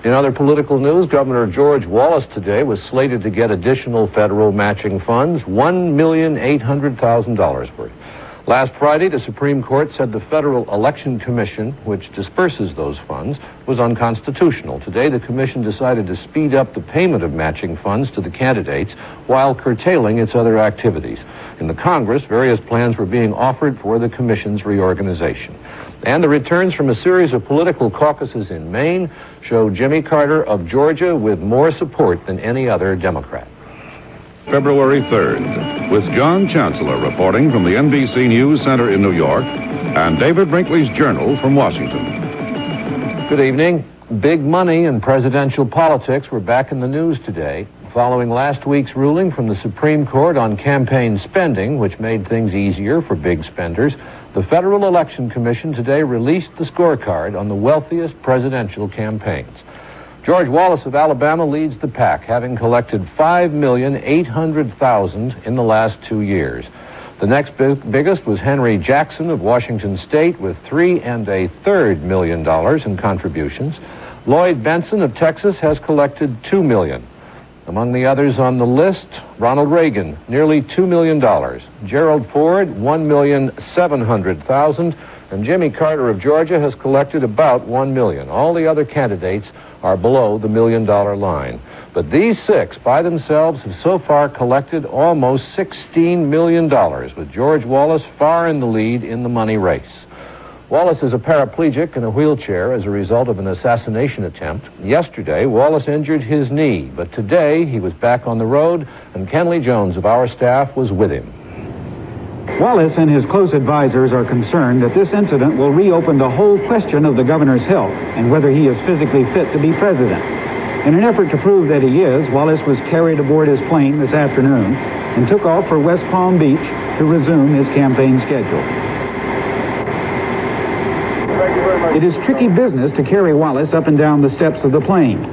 In other political news, Governor George Wallace today was slated to get additional federal matching funds, $1,800,000 worth. Last Friday, the Supreme Court said the Federal Election Commission, which disperses those funds, was unconstitutional. Today, the commission decided to speed up the payment of matching funds to the candidates while curtailing its other activities. In the Congress, various plans were being offered for the commission's reorganization. And the returns from a series of political caucuses in Maine show Jimmy Carter of Georgia with more support than any other Democrat. February 3rd, with John Chancellor reporting from the NBC News Center in New York and David Brinkley's Journal from Washington. Good evening. Big money in presidential politics were back in the news today. Following last week's ruling from the Supreme Court on campaign spending, which made things easier for big spenders, the Federal Election Commission today released the scorecard on the wealthiest presidential campaigns. George Wallace of Alabama leads the pack, having collected $5,800,000 in the last 2 years. The next biggest was Henry Jackson of Washington State with $3.33 million in contributions. Lloyd Bentsen of Texas has collected $2 million. Among the others on the list, Ronald Reagan, nearly $2 million. Gerald Ford, $1,700,000. And Jimmy Carter of Georgia has collected about $1 million. All the other candidates are below the $1 million line. But these six by themselves have so far collected almost $16 million, with George Wallace far in the lead in the money race. Wallace is a paraplegic in a wheelchair as a result of an assassination attempt. Yesterday, Wallace injured his knee, but today he was back on the road, and Kenley Jones of our staff was with him. Wallace and his close advisors are concerned that this incident will reopen the whole question of the governor's health and whether he is physically fit to be president. In an effort to prove that he is, Wallace was carried aboard his plane this afternoon and took off for West Palm Beach to resume his campaign schedule. It is tricky business to carry Wallace up and down the steps of the plane.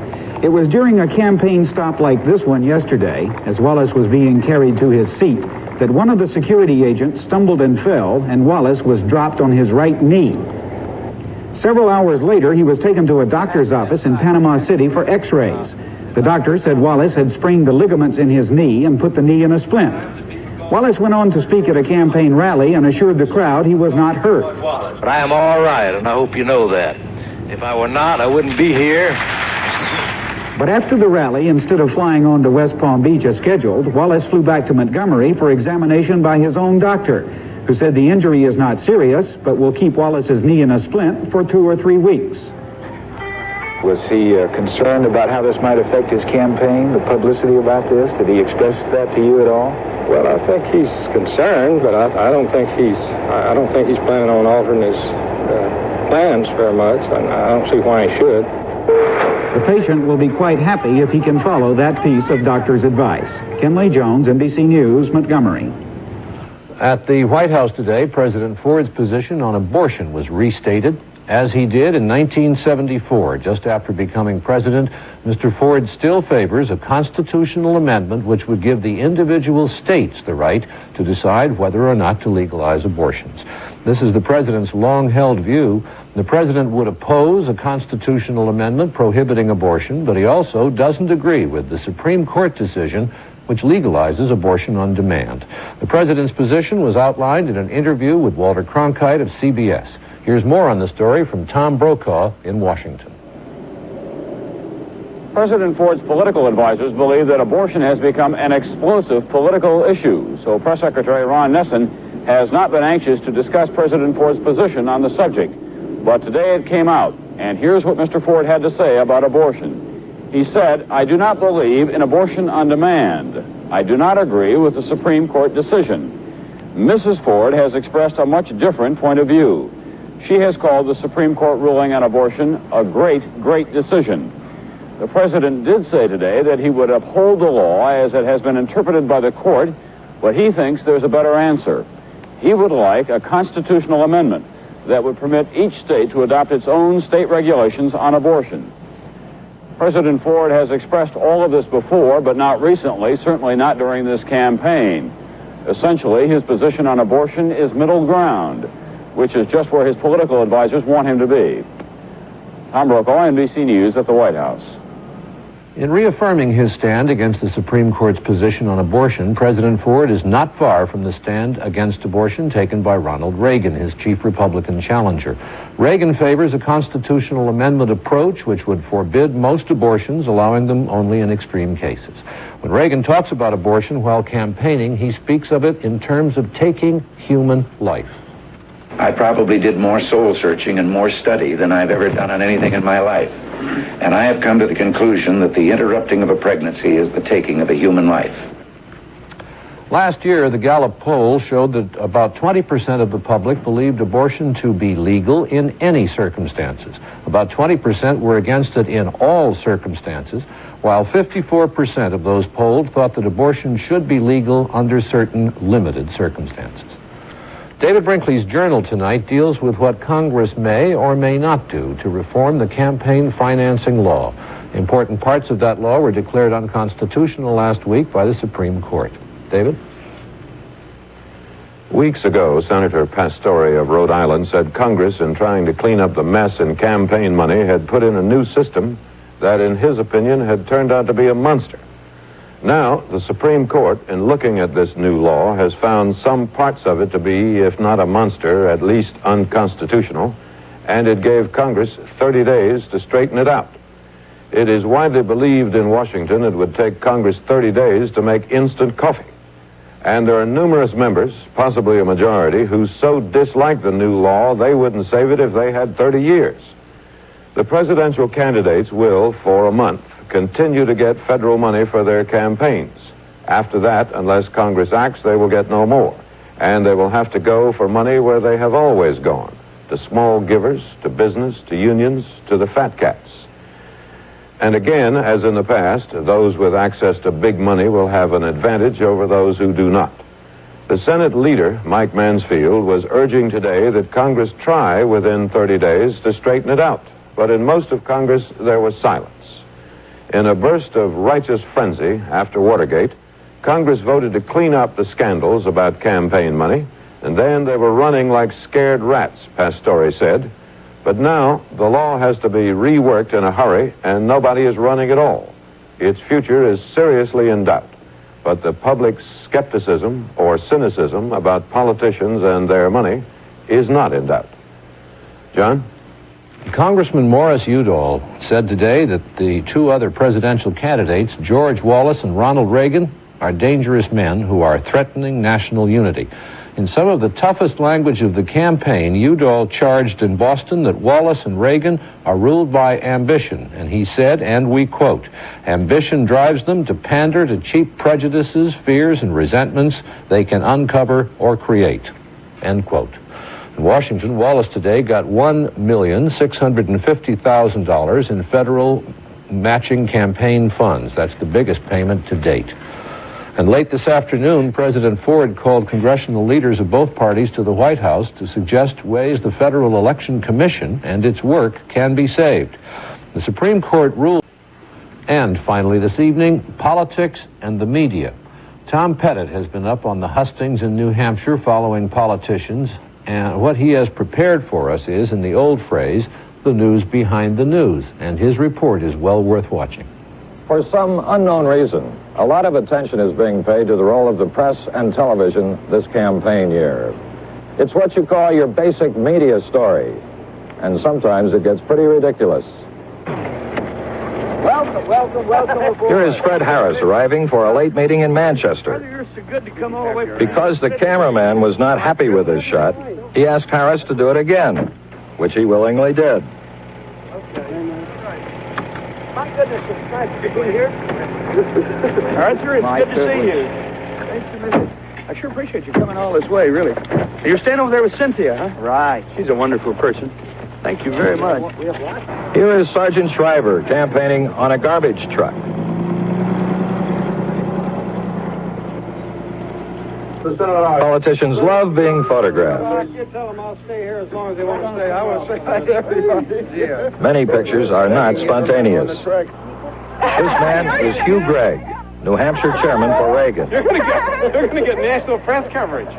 It was during a campaign stop like this one yesterday, as Wallace was being carried to his seat, that one of the security agents stumbled and fell, and Wallace was dropped on his right knee. Several hours later, he was taken to a doctor's office in Panama City for x-rays. The doctor said Wallace had sprained the ligaments in his knee and put the knee in a splint. Wallace went on to speak at a campaign rally and assured the crowd he was not hurt. But I am all right, and I hope you know that. If I were not, I wouldn't be here. But after the rally, instead of flying on to West Palm Beach as scheduled, Wallace flew back to Montgomery for examination by his own doctor, who said the injury is not serious, but will keep Wallace's knee in a splint for 2 or 3 weeks. Was he concerned about how this might affect his campaign, the publicity about this? Did he express that to you at all? Well, I think he's concerned, but I don't think he's planning on altering his plans very much, and I don't see why he should. The patient will be quite happy if he can follow that piece of doctor's advice. Kenley Jones, NBC News, Montgomery. At the White House today, President Ford's position on abortion was restated. As he did in 1974, just after becoming president, Mr. Ford still favors a constitutional amendment which would give the individual states the right to decide whether or not to legalize abortions. This is the president's long-held view. The president would oppose a constitutional amendment prohibiting abortion, but he also doesn't agree with the Supreme Court decision which legalizes abortion on demand. The president's position was outlined in an interview with Walter Cronkite of CBS. Here's more on the story from Tom Brokaw in Washington. President Ford's political advisors believe that abortion has become an explosive political issue, so Press Secretary Ron Nessen has not been anxious to discuss President Ford's position on the subject. But today it came out, and here's what Mr. Ford had to say about abortion. He said, "I do not believe in abortion on demand. I do not agree with the Supreme Court decision." Mrs. Ford has expressed a much different point of view. She has called the Supreme Court ruling on abortion a great, great decision. The president did say today that he would uphold the law as it has been interpreted by the court, but he thinks there's a better answer. He would like a constitutional amendment that would permit each state to adopt its own state regulations on abortion. President Ford has expressed all of this before, but not recently, certainly not during this campaign. Essentially, his position on abortion is middle ground, which is just where his political advisors want him to be. Tom Brokaw, NBC News at the White House. In reaffirming his stand against the Supreme Court's position on abortion, President Ford is not far from the stand against abortion taken by Ronald Reagan, his chief Republican challenger. Reagan favors a constitutional amendment approach which would forbid most abortions, allowing them only in extreme cases. When Reagan talks about abortion while campaigning, he speaks of it in terms of taking human life. I probably did more soul searching and more study than I've ever done on anything in my life. And I have come to the conclusion that the interrupting of a pregnancy is the taking of a human life. Last year, the Gallup poll showed that about 20% of the public believed abortion to be legal in any circumstances. About 20% were against it in all circumstances, while 54% of those polled thought that abortion should be legal under certain limited circumstances. David Brinkley's Journal tonight deals with what Congress may or may not do to reform the campaign financing law. Important parts of that law were declared unconstitutional last week by the Supreme Court. David? Weeks ago, Senator Pastore of Rhode Island said Congress, in trying to clean up the mess in campaign money, had put in a new system that, in his opinion, had turned out to be a monster. Now, the Supreme Court, in looking at this new law, has found some parts of it to be, if not a monster, at least unconstitutional, and it gave Congress 30 days to straighten it out. It is widely believed in Washington it would take Congress 30 days to make instant coffee. And there are numerous members, possibly a majority, who so dislike the new law they wouldn't save it if they had 30 years. The presidential candidates will, for a month, continue to get federal money for their campaigns. After that, unless Congress acts, they will get no more. And they will have to go for money where they have always gone, to small givers, to business, to unions, to the fat cats. And again, as in the past, those with access to big money will have an advantage over those who do not. The Senate leader, Mike Mansfield, was urging today that Congress try within 30 days to straighten it out. But in most of Congress, there was silence. In a burst of righteous frenzy after Watergate, Congress voted to clean up the scandals about campaign money, and then they were running like scared rats, Pastore said. But now, the law has to be reworked in a hurry, and nobody is running at all. Its future is seriously in doubt. But the public's skepticism or cynicism about politicians and their money is not in doubt. John? Congressman Morris Udall said today that the two other presidential candidates, George Wallace and Ronald Reagan, are dangerous men who are threatening national unity. In some of the toughest language of the campaign, Udall charged in Boston that Wallace and Reagan are ruled by ambition. And he said, and we quote, "Ambition drives them to pander to cheap prejudices, fears, and resentments they can uncover or create." End quote. In Washington, Wallace today got $1,650,000 in federal matching campaign funds. That's the biggest payment to date. And late this afternoon, President Ford called congressional leaders of both parties to the White House to suggest ways the Federal Election Commission and its work can be saved. The Supreme Court ruled. And finally this evening, politics and the media. Tom Pettit has been up on the hustings in New Hampshire following politicians. And what he has prepared for us is, in the old phrase, the news behind the news. And his report is well worth watching. For some unknown reason, a lot of attention is being paid to the role of the press and television this campaign year. It's what you call your basic media story. And sometimes it gets pretty ridiculous. Welcome. Here is Fred Harris arriving for a late meeting in Manchester. You're so good to come all the way from Because the cameraman was not happy with his shot, he asked Harris to do it again, which he willingly did. My goodness, it's nice to be here. Arthur, it's good to see you. Nice to meet you. I sure appreciate you coming all this way, really. You're staying over there with Cynthia, huh? Right. She's a wonderful person. Thank you very much. Here is Sergeant Shriver campaigning on a garbage truck. Politicians love being photographed. I should tell them I'll stay here as long as they want to stay. I want to say hi to everybody. Many pictures are not spontaneous. This man is Hugh Gregg, New Hampshire chairman for Reagan. You're going to get national press coverage.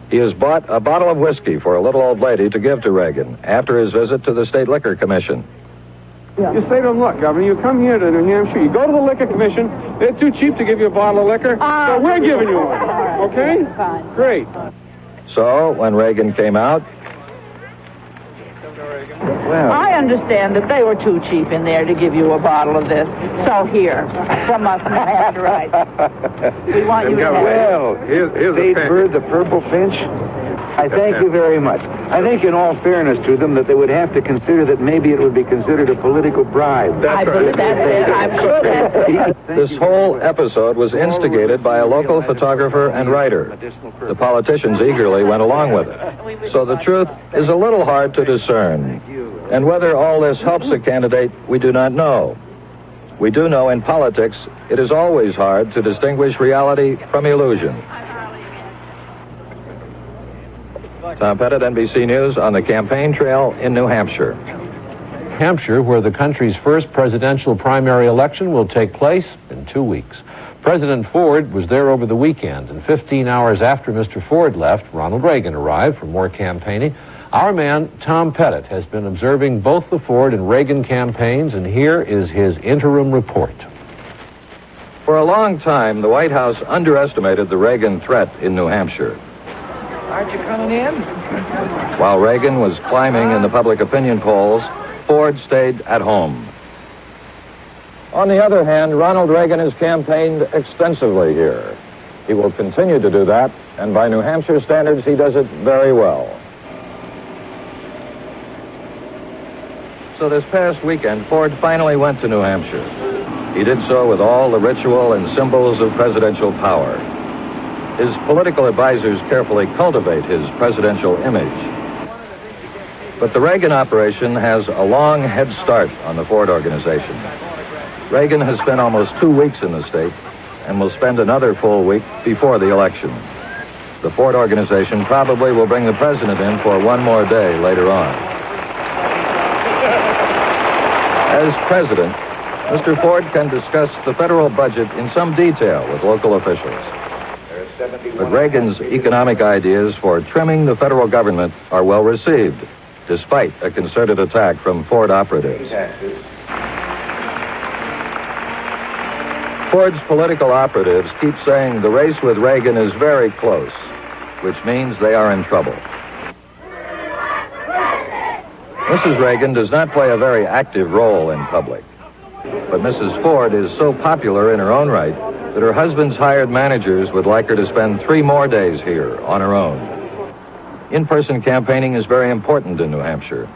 He has bought a bottle of whiskey for a little old lady to give to Reagan after his visit to the State Liquor Commission. You say to them, look, Governor, you come here to New Hampshire, you go to the Liquor Commission, they're too cheap to give you a bottle of liquor, so we're giving you one. Okay? Fine. Great. So, when Reagan came out, Well, I understand that they were too cheap in there to give you a bottle of this. So here, from us New Hampshireites, we want you to have it. Well, here's Spade Bird, the Purple Finch. I thank you very much. I think in all fairness to them that they would have to consider that maybe it would be considered a political bribe. I believe that. I'm sure that. this whole episode was instigated by a local photographer and writer. The politicians eagerly went along with it. So the truth is a little hard to discern. And whether all this helps a candidate, we do not know. We do know in politics, it is always hard to distinguish reality from illusion. Tom Pettit, NBC News, on the campaign trail in New Hampshire. Hampshire, where the country's first presidential primary election will take place in 2 weeks. President Ford was there over the weekend, and 15 hours after Mr. Ford left, Ronald Reagan arrived for more campaigning. Our man, Tom Pettit, has been observing both the Ford and Reagan campaigns, and here is his interim report. For a long time, the White House underestimated the Reagan threat in New Hampshire. Aren't you coming in? While Reagan was climbing in the public opinion polls, Ford stayed at home. On the other hand, Ronald Reagan has campaigned extensively here. He will continue to do that, and by New Hampshire standards, he does it very well. So this past weekend, Ford finally went to New Hampshire. He did so with all the ritual and symbols of presidential power. His political advisors carefully cultivate his presidential image. But the Reagan operation has a long head start on the Ford organization. Reagan has spent almost 2 weeks in the state and will spend another full week before the election. The Ford organization probably will bring the president in for one more day later on. As president, Mr. Ford can discuss the federal budget in some detail with local officials. But Reagan's economic ideas for trimming the federal government are well received, despite a concerted attack from Ford operatives. Ford's political operatives keep saying the race with Reagan is very close, which means they are in trouble. Mrs. Reagan does not play a very active role in public, but Mrs. Ford is so popular in her own right that her husband's hired managers would like her to spend 3 more days here on her own. In-person campaigning is very important in New Hampshire,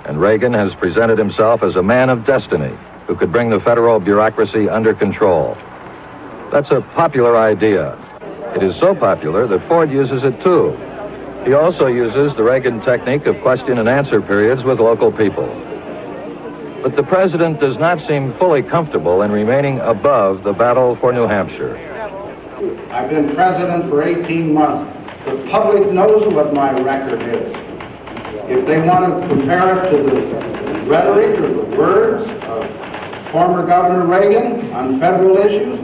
and Reagan has presented himself as a man of destiny who could bring the federal bureaucracy under control. That's a popular idea. It is so popular that Ford uses it too. He also uses the Reagan technique of question and answer periods with local people. But the president does not seem fully comfortable in remaining above the battle for New Hampshire. I've been president for 18 months. The public knows what my record is. If they want to compare it to the rhetoric or the words of former Governor Reagan on federal issues,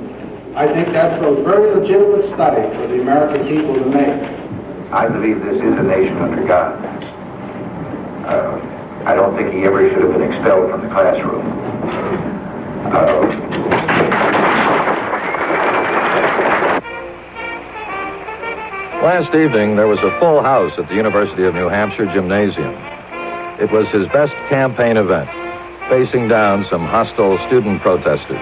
I think that's a very legitimate study for the American people to make. I believe this is a nation under God. I don't think he ever should have been expelled from the classroom. Last evening, there was a full house at the University of New Hampshire Gymnasium. It was his best campaign event, facing down some hostile student protesters.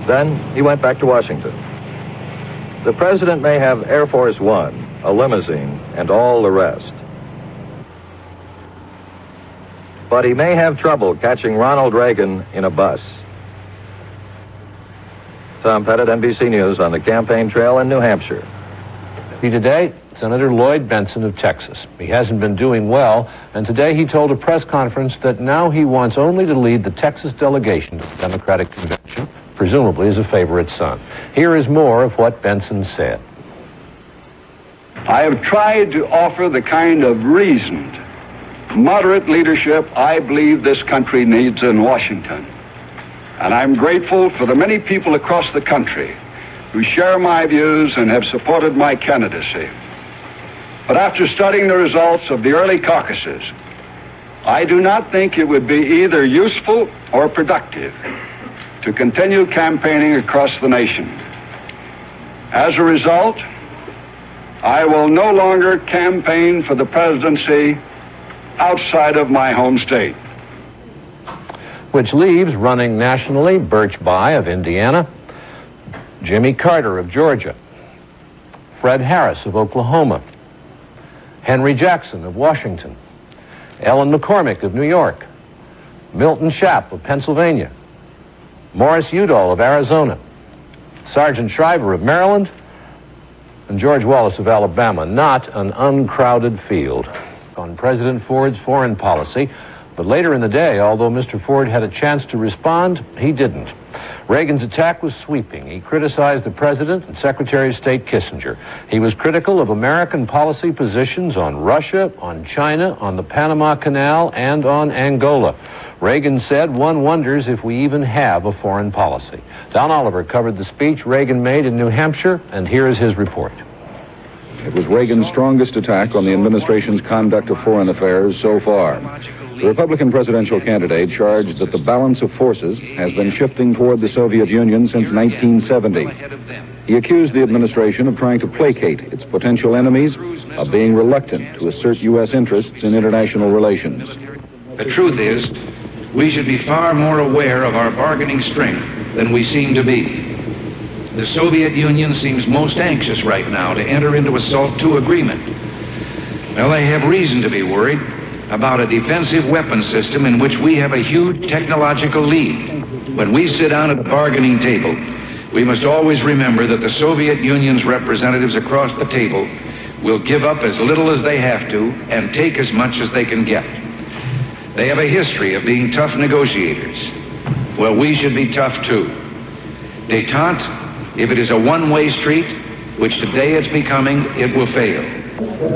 Then he went back to Washington. The president may have Air Force One, a limousine, and all the rest. But he may have trouble catching Ronald Reagan in a bus. Tom Pettit, NBC News, on the campaign trail in New Hampshire. Today, Senator Lloyd Bentsen of Texas. He hasn't been doing well, and today he told a press conference that now he wants only to lead the Texas delegation to the Democratic Convention, presumably as a favorite son. Here is more of what Bentsen said. I have tried to offer the kind of reasoned, moderate leadership I believe this country needs in Washington. And I'm grateful for the many people across the country who share my views and have supported my candidacy. But after studying the results of the early caucuses, I do not think it would be either useful or productive to continue campaigning across the nation. As a result, I will no longer campaign for the presidency outside of my home state. Which leaves running nationally Birch Bayh of Indiana, Jimmy Carter of Georgia, Fred Harris of Oklahoma, Henry Jackson of Washington, Ellen McCormick of New York, Milton Schaap of Pennsylvania, Morris Udall of Arizona, Sargent Shriver of Maryland, and George Wallace of Alabama. Not an uncrowded field. On President Ford's foreign policy, but later in the day, although Mr. Ford had a chance to respond, he didn't. Reagan's attack was sweeping. He criticized the President and Secretary of State Kissinger. He was critical of American policy positions on Russia, on China, on the Panama Canal, and on Angola. Reagan said, "One wonders if we even have a foreign policy." Don Oliver covered the speech Reagan made in New Hampshire, and here is his report. It was Reagan's strongest attack on the administration's conduct of foreign affairs so far. The Republican presidential candidate charged that the balance of forces has been shifting toward the Soviet Union since 1970. He accused the administration of trying to placate its potential enemies, of being reluctant to assert U.S. interests in international relations. The truth is, we should be far more aware of our bargaining strength than we seem to be. The Soviet Union seems most anxious right now to enter into a SALT II agreement. Well, they have reason to be worried about a defensive weapons system in which we have a huge technological lead. When we sit down at the bargaining table, we must always remember that the Soviet Union's representatives across the table will give up as little as they have to and take as much as they can get. They have a history of being tough negotiators. Well, we should be tough too. Détente, if it is a one-way street, which today it's becoming, it will fail.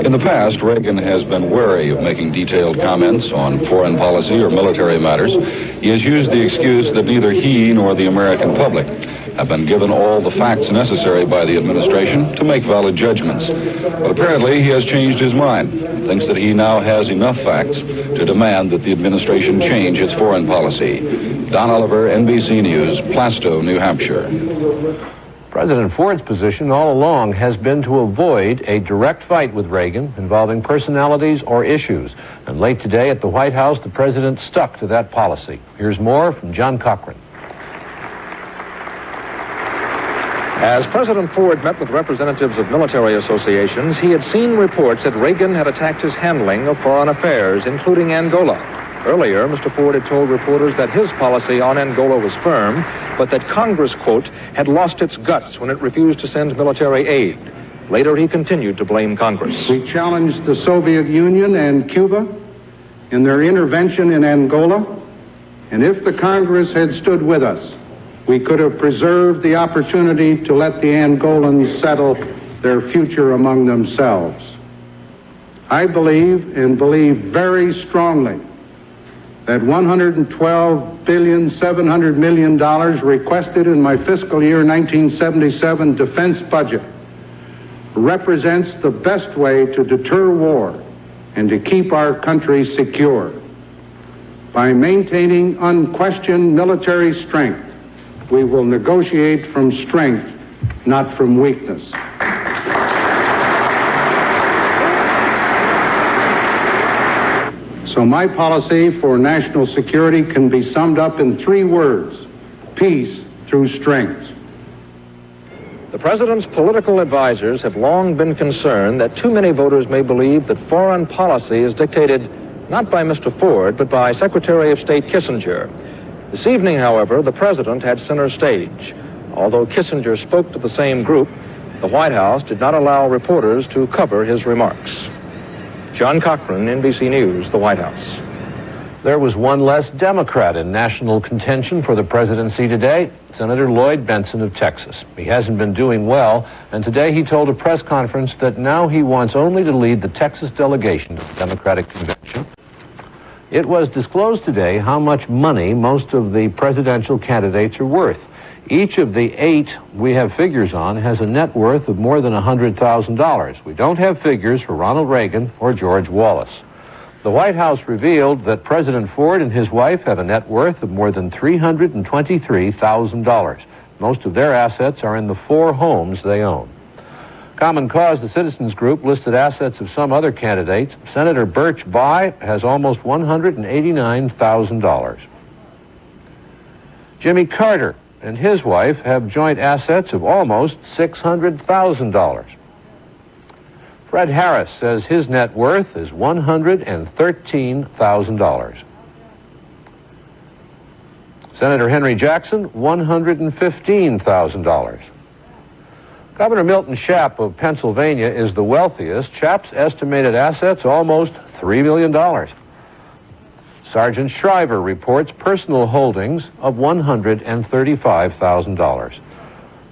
In the past, Reagan has been wary of making detailed comments on foreign policy or military matters. He has used the excuse that neither he nor the American public have been given all the facts necessary by the administration to make valid judgments. But apparently he has changed his mind, thinks that he now has enough facts to demand that the administration change its foreign policy. Don Oliver, NBC News, Plasto, New Hampshire. President Ford's position all along has been to avoid a direct fight with Reagan involving personalities or issues. And late today at the White House, the president stuck to that policy. Here's more from John Cochran. As President Ford met with representatives of military associations, he had seen reports that Reagan had attacked his handling of foreign affairs, including Angola. Earlier, Mr. Ford had told reporters that his policy on Angola was firm, but that Congress, quote, had lost its guts when it refused to send military aid. Later, he continued to blame Congress. We challenged the Soviet Union and Cuba in their intervention in Angola, and if the Congress had stood with us, we could have preserved the opportunity to let the Angolans settle their future among themselves. I believe, and believe very strongly, that $112.7 billion requested in my fiscal year 1977 defense budget represents the best way to deter war and to keep our country secure. By maintaining unquestioned military strength, we will negotiate from strength, not from weakness. So my policy for national security can be summed up in 3 words: peace through strength. The president's political advisors have long been concerned that too many voters may believe that foreign policy is dictated not by Mr. Ford, but by Secretary of State Kissinger. This evening, however, the president had center stage. Although Kissinger spoke to the same group, the White House did not allow reporters to cover his remarks. John Cochran, NBC News, the White House. There was one less Democrat in national contention for the presidency today, Senator Lloyd Bentsen of Texas. He hasn't been doing well, and today he told a press conference that now he wants only to lead the Texas delegation to the Democratic Convention. It was disclosed today how much money most of the presidential candidates are worth. Each of the 8 we have figures on has a net worth of more than $100,000. We don't have figures for Ronald Reagan or George Wallace. The White House revealed that President Ford and his wife have a net worth of more than $323,000. Most of their assets are in the 4 homes they own. Common Cause, the Citizens Group, listed assets of some other candidates. Senator Birch Bayh has almost $189,000. Jimmy Carter and his wife have joint assets of almost $600,000. Fred Harris says his net worth is $113,000. Senator Henry Jackson, $115,000. Governor Milton Schaap of Pennsylvania is the wealthiest. Schaap's estimated assets almost $3 million. Sergeant Shriver reports personal holdings of $135,000.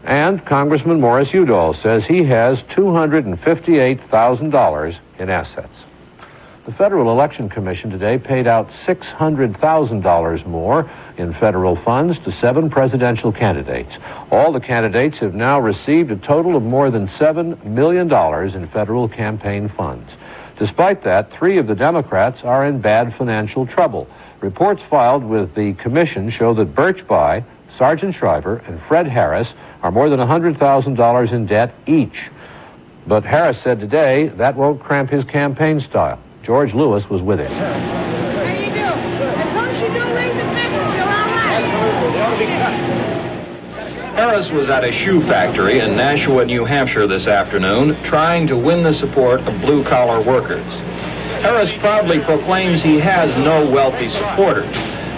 And Congressman Morris Udall says he has $258,000 in assets. The Federal Election Commission today paid out $600,000 more in federal funds to 7 presidential candidates. All the candidates have now received a total of more than $7 million in federal campaign funds. Despite that, 3 of the Democrats are in bad financial trouble. Reports filed with the commission show that Birch Bayh, Sergeant Shriver, and Fred Harris are more than $100,000 in debt each. But Harris said today that won't cramp his campaign style. George Lewis was with him. How do you do? As long as you don't raise the figures, you're all right. Harris was at a shoe factory in Nashua, New Hampshire this afternoon, trying to win the support of blue-collar workers. Harris proudly proclaims he has no wealthy supporters.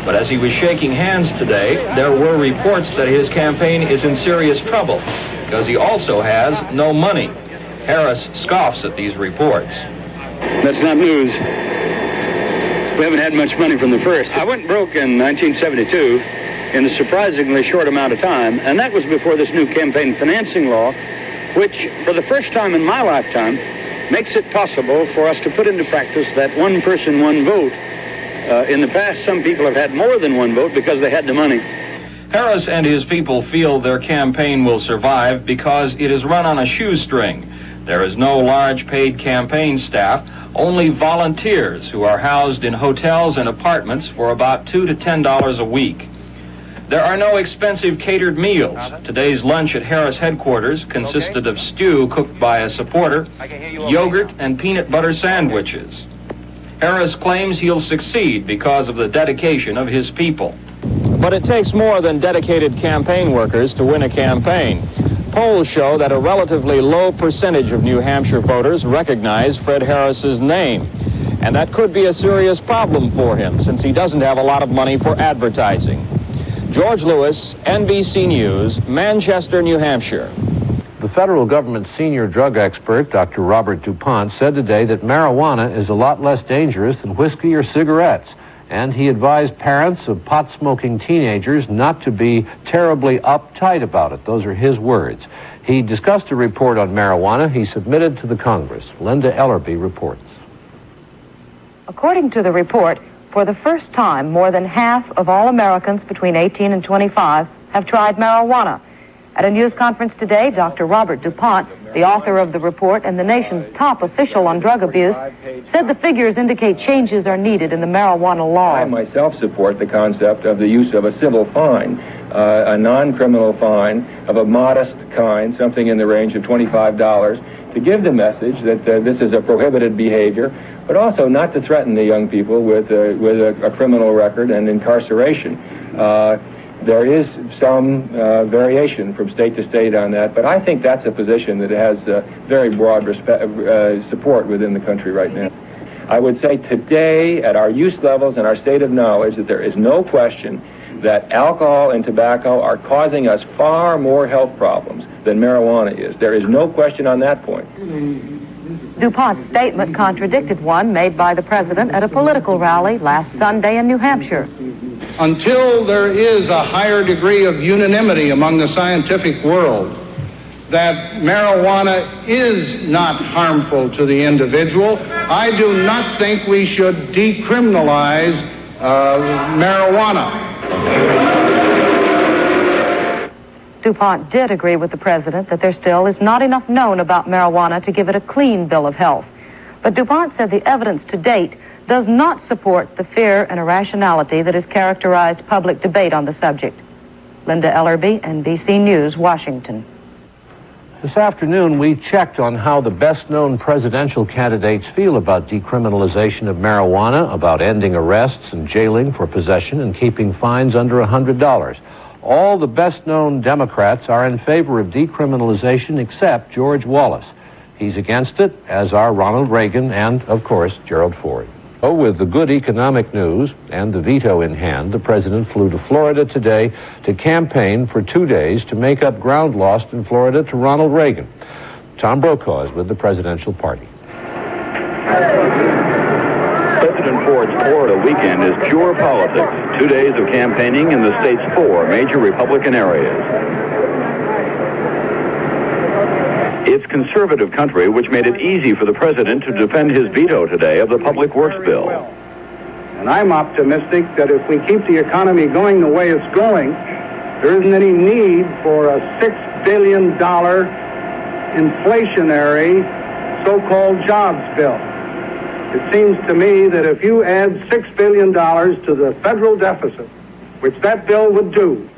But as he was shaking hands today, there were reports that his campaign is in serious trouble because he also has no money. Harris scoffs at these reports. That's not news. We haven't had much money from the first. I went broke in 1972 in a surprisingly short amount of time, and that was before this new campaign financing law, which, for the first time in my lifetime, makes it possible for us to put into practice that one person, one vote. In the past, some people have had more than one vote because they had the money. Harris and his people feel their campaign will survive because it is run on a shoestring. There is no large paid campaign staff, only volunteers who are housed in hotels and apartments for about $2 to $10 a week. There are no expensive catered meals. Today's lunch at Harris headquarters consisted of stew cooked by a supporter, yogurt, and peanut butter sandwiches. Harris claims he'll succeed because of the dedication of his people. But it takes more than dedicated campaign workers to win a campaign. Polls show that a relatively low percentage of New Hampshire voters recognize Fred Harris's name. And that could be a serious problem for him since he doesn't have a lot of money for advertising. George Lewis, NBC News, Manchester, New Hampshire. The federal government's senior drug expert, Dr. Robert DuPont, said today that marijuana is a lot less dangerous than whiskey or cigarettes. And he advised parents of pot-smoking teenagers not to be terribly uptight about it. Those are his words. He discussed a report on marijuana he submitted to the Congress. Linda Ellerby reports. According to the report, for the first time, more than half of all Americans between 18 and 25 have tried marijuana. At a news conference today, Dr. Robert DuPont, the author of the report and the nation's top official on drug abuse, said the figures indicate changes are needed in the marijuana laws. I myself support the concept of the use of a civil fine, a non-criminal fine of a modest kind, something in the range of $25, to give the message that this is a prohibited behavior, but also not to threaten the young people with a criminal record and incarceration. There is some variation from state to state on that, but I think that's a position that has very broad support within the country right now. I would say today, at our use levels and our state of knowledge, that there is no question that alcohol and tobacco are causing us far more health problems than marijuana is. There is no question on that point. DuPont's statement contradicted one made by the president at a political rally last Sunday in New Hampshire. Until there is a higher degree of unanimity among the scientific world that marijuana is not harmful to the individual, I do not think we should decriminalize marijuana. DuPont did agree with the president that there still is not enough known about marijuana to give it a clean bill of health. But DuPont said the evidence to date does not support the fear and irrationality that has characterized public debate on the subject. Linda Ellerby, NBC News, Washington. This afternoon, we checked on how the best-known presidential candidates feel about decriminalization of marijuana, about ending arrests and jailing for possession and keeping fines under $100. All the best-known Democrats are in favor of decriminalization except George Wallace. He's against it, as are Ronald Reagan and, of course, Gerald Ford. So with the good economic news and the veto in hand, the president flew to Florida today to campaign for 2 days to make up ground lost in Florida to Ronald Reagan. Tom Brokaw is with the presidential party. President Ford's Florida weekend is pure politics. 2 days of campaigning in the state's 4 major Republican areas. It's conservative country, which made it easy for the president to defend his veto today of the Public Works bill. And I'm optimistic that if we keep the economy going the way it's going, there isn't any need for a $6 billion inflationary so-called jobs bill. It seems to me that if you add $6 billion to the federal deficit, which that bill would do,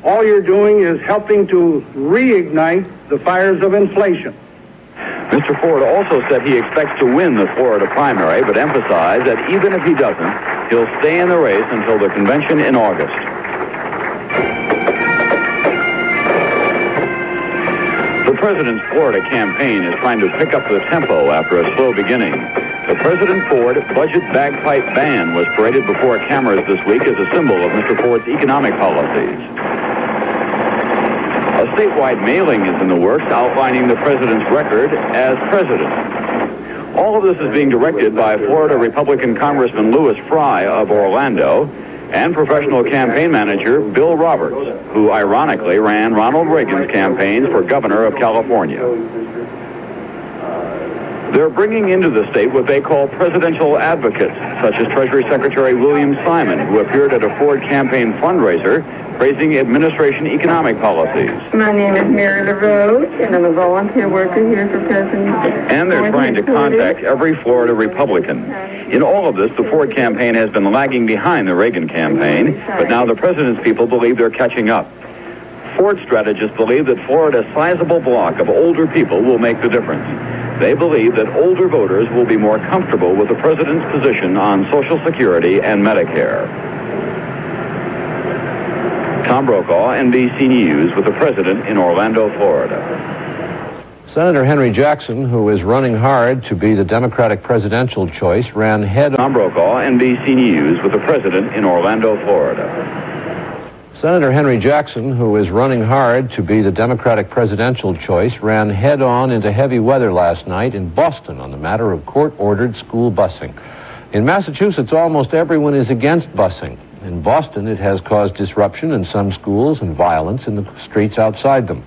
all you're doing is helping to reignite the fires of inflation. Mr. Ford also said he expects to win the Florida primary, but emphasized that even if he doesn't, he'll stay in the race until the convention in August. The president's Florida campaign is trying to pick up the tempo after a slow beginning. The President Ford budget bagpipe band was paraded before cameras this week as a symbol of Mr. Ford's economic policies. A statewide mailing is in the works outlining the president's record as president. All of this is being directed by Florida Republican Congressman Louis Fry of Orlando and professional campaign manager Bill Roberts, who ironically ran Ronald Reagan's campaigns for governor of California. They're bringing into the state what they call presidential advocates, such as Treasury Secretary William Simon, who appeared at a Ford campaign fundraiser praising administration economic policies. My name is Mary LaRose, and I'm a volunteer worker here for President. And they're trying to contact every Florida Republican. In all of this, the Ford campaign has been lagging behind the Reagan campaign, but now the president's people believe they're catching up. Ford strategists believe that Florida's sizable block of older people will make the difference. They believe that older voters will be more comfortable with the president's position on Social Security and Medicare. Tom Brokaw, NBC News, with the president in Orlando, Florida. Senator Henry Jackson, who is running hard to be the Democratic presidential choice, ran head... Tom Brokaw, NBC News, with the president in Orlando, Florida. Senator Henry Jackson, who is running hard to be the Democratic presidential choice, ran head-on into heavy weather last night in Boston on the matter of court-ordered school busing. In Massachusetts, almost everyone is against busing. In Boston, it has caused disruption in some schools and violence in the streets outside them.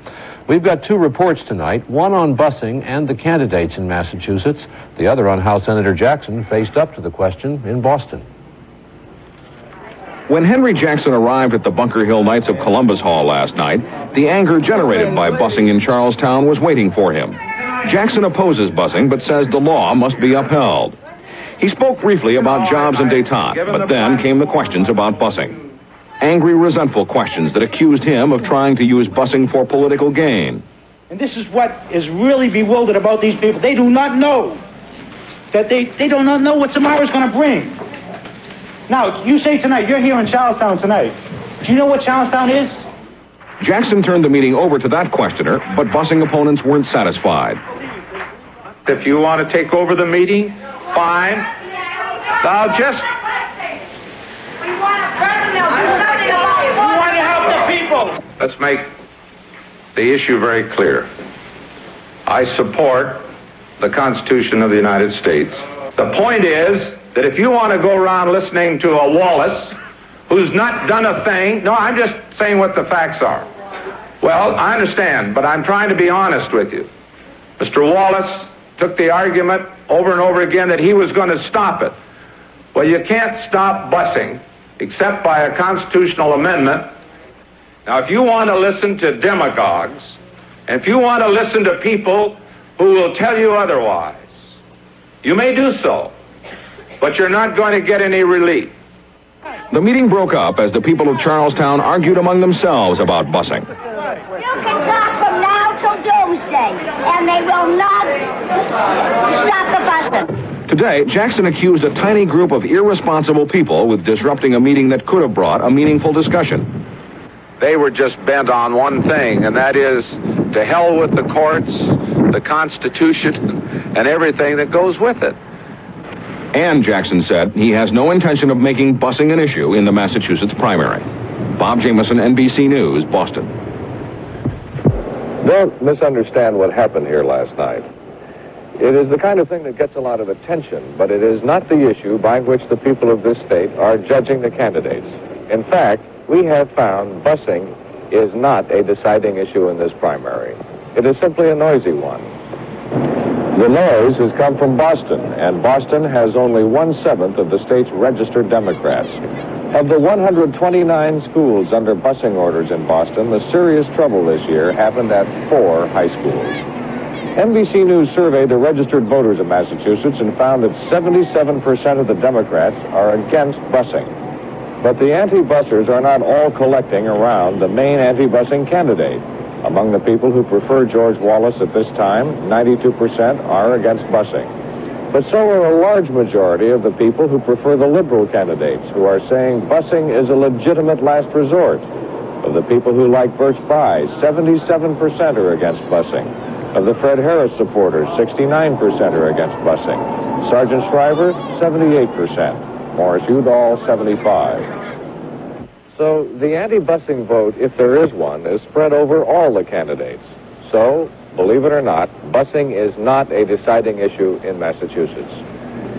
We've got 2 reports tonight, one on busing and the candidates in Massachusetts, the other on how Senator Jackson faced up to the question in Boston. When Henry Jackson arrived at the Bunker Hill Knights of Columbus Hall last night, the anger generated by busing in Charlestown was waiting for him. Jackson opposes busing, but says the law must be upheld. He spoke briefly about jobs and détente, but then came the questions about busing. Angry, resentful questions that accused him of trying to use busing for political gain. And this is what is really bewildered about these people. They do not know that they do not know what tomorrow's going to bring. Now, you say tonight, you're here in Charlestown tonight. Do you know what Charlestown is? Jackson turned the meeting over to that questioner, but busing opponents weren't satisfied. If you want to take over the meeting, fine. I'll just... We want to help the people. Let's make the issue very clear. I support the Constitution of the United States. The point is that if you want to go around listening to a Wallace who's not done a thing... No, I'm just saying what the facts are. Well, I understand, but I'm trying to be honest with you. Mr. Wallace took the argument over and over again that he was going to stop it. Well, you can't stop busing except by a constitutional amendment, Now, if you want to listen to demagogues, and if you want to listen to people who will tell you otherwise, you may do so, but you're not going to get any relief. The meeting broke up as the people of Charlestown argued among themselves about busing. You can talk from now till doomsday, and they will not stop the busing. Today, Jackson accused a tiny group of irresponsible people with disrupting a meeting that could have brought a meaningful discussion. They were just bent on one thing, and that is to hell with the courts, the Constitution, and everything that goes with it. And Jackson said he has no intention of making busing an issue in the Massachusetts primary. Bob Jameson, NBC News, Boston. Don't misunderstand what happened here last night. It is the kind of thing that gets a lot of attention, but it is not the issue by which the people of this state are judging the candidates. In fact, we have found busing is not a deciding issue in this primary. It is simply a noisy one. The noise has come from Boston, and Boston has only 1/7 of the state's registered Democrats. Of the 129 schools under busing orders in Boston, the serious trouble this year happened at 4 high schools. NBC News surveyed the registered voters of Massachusetts and found that 77% of the Democrats are against busing. But the anti-bussers are not all collecting around the main anti-busing candidate. Among the people who prefer George Wallace at this time, 92% are against busing. But so are a large majority of the people who prefer the liberal candidates, who are saying busing is a legitimate last resort. Of the people who like Birch Bayh, 77% are against busing. Of the Fred Harris supporters, 69% are against busing. Sergeant Shriver, 78%. Morris Udall, 75%. So the anti-busing vote, if there is one, is spread over all the candidates. So, believe it or not, busing is not a deciding issue in Massachusetts.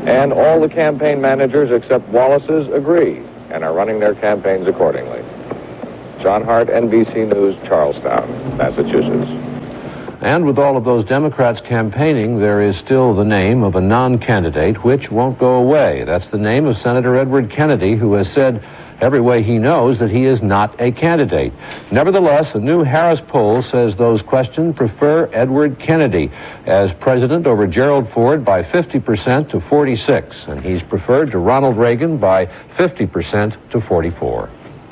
And all the campaign managers except Wallace's agree and are running their campaigns accordingly. John Hart, NBC News, Charlestown, Massachusetts. And with all of those Democrats campaigning, there is still the name of a non-candidate which won't go away. That's the name of Senator Edward Kennedy, who has said every way he knows that he is not a candidate. Nevertheless, a new Harris poll says those questioned prefer Edward Kennedy as president over Gerald Ford by 50% to 46%, and he's preferred to Ronald Reagan by 50% to 44%.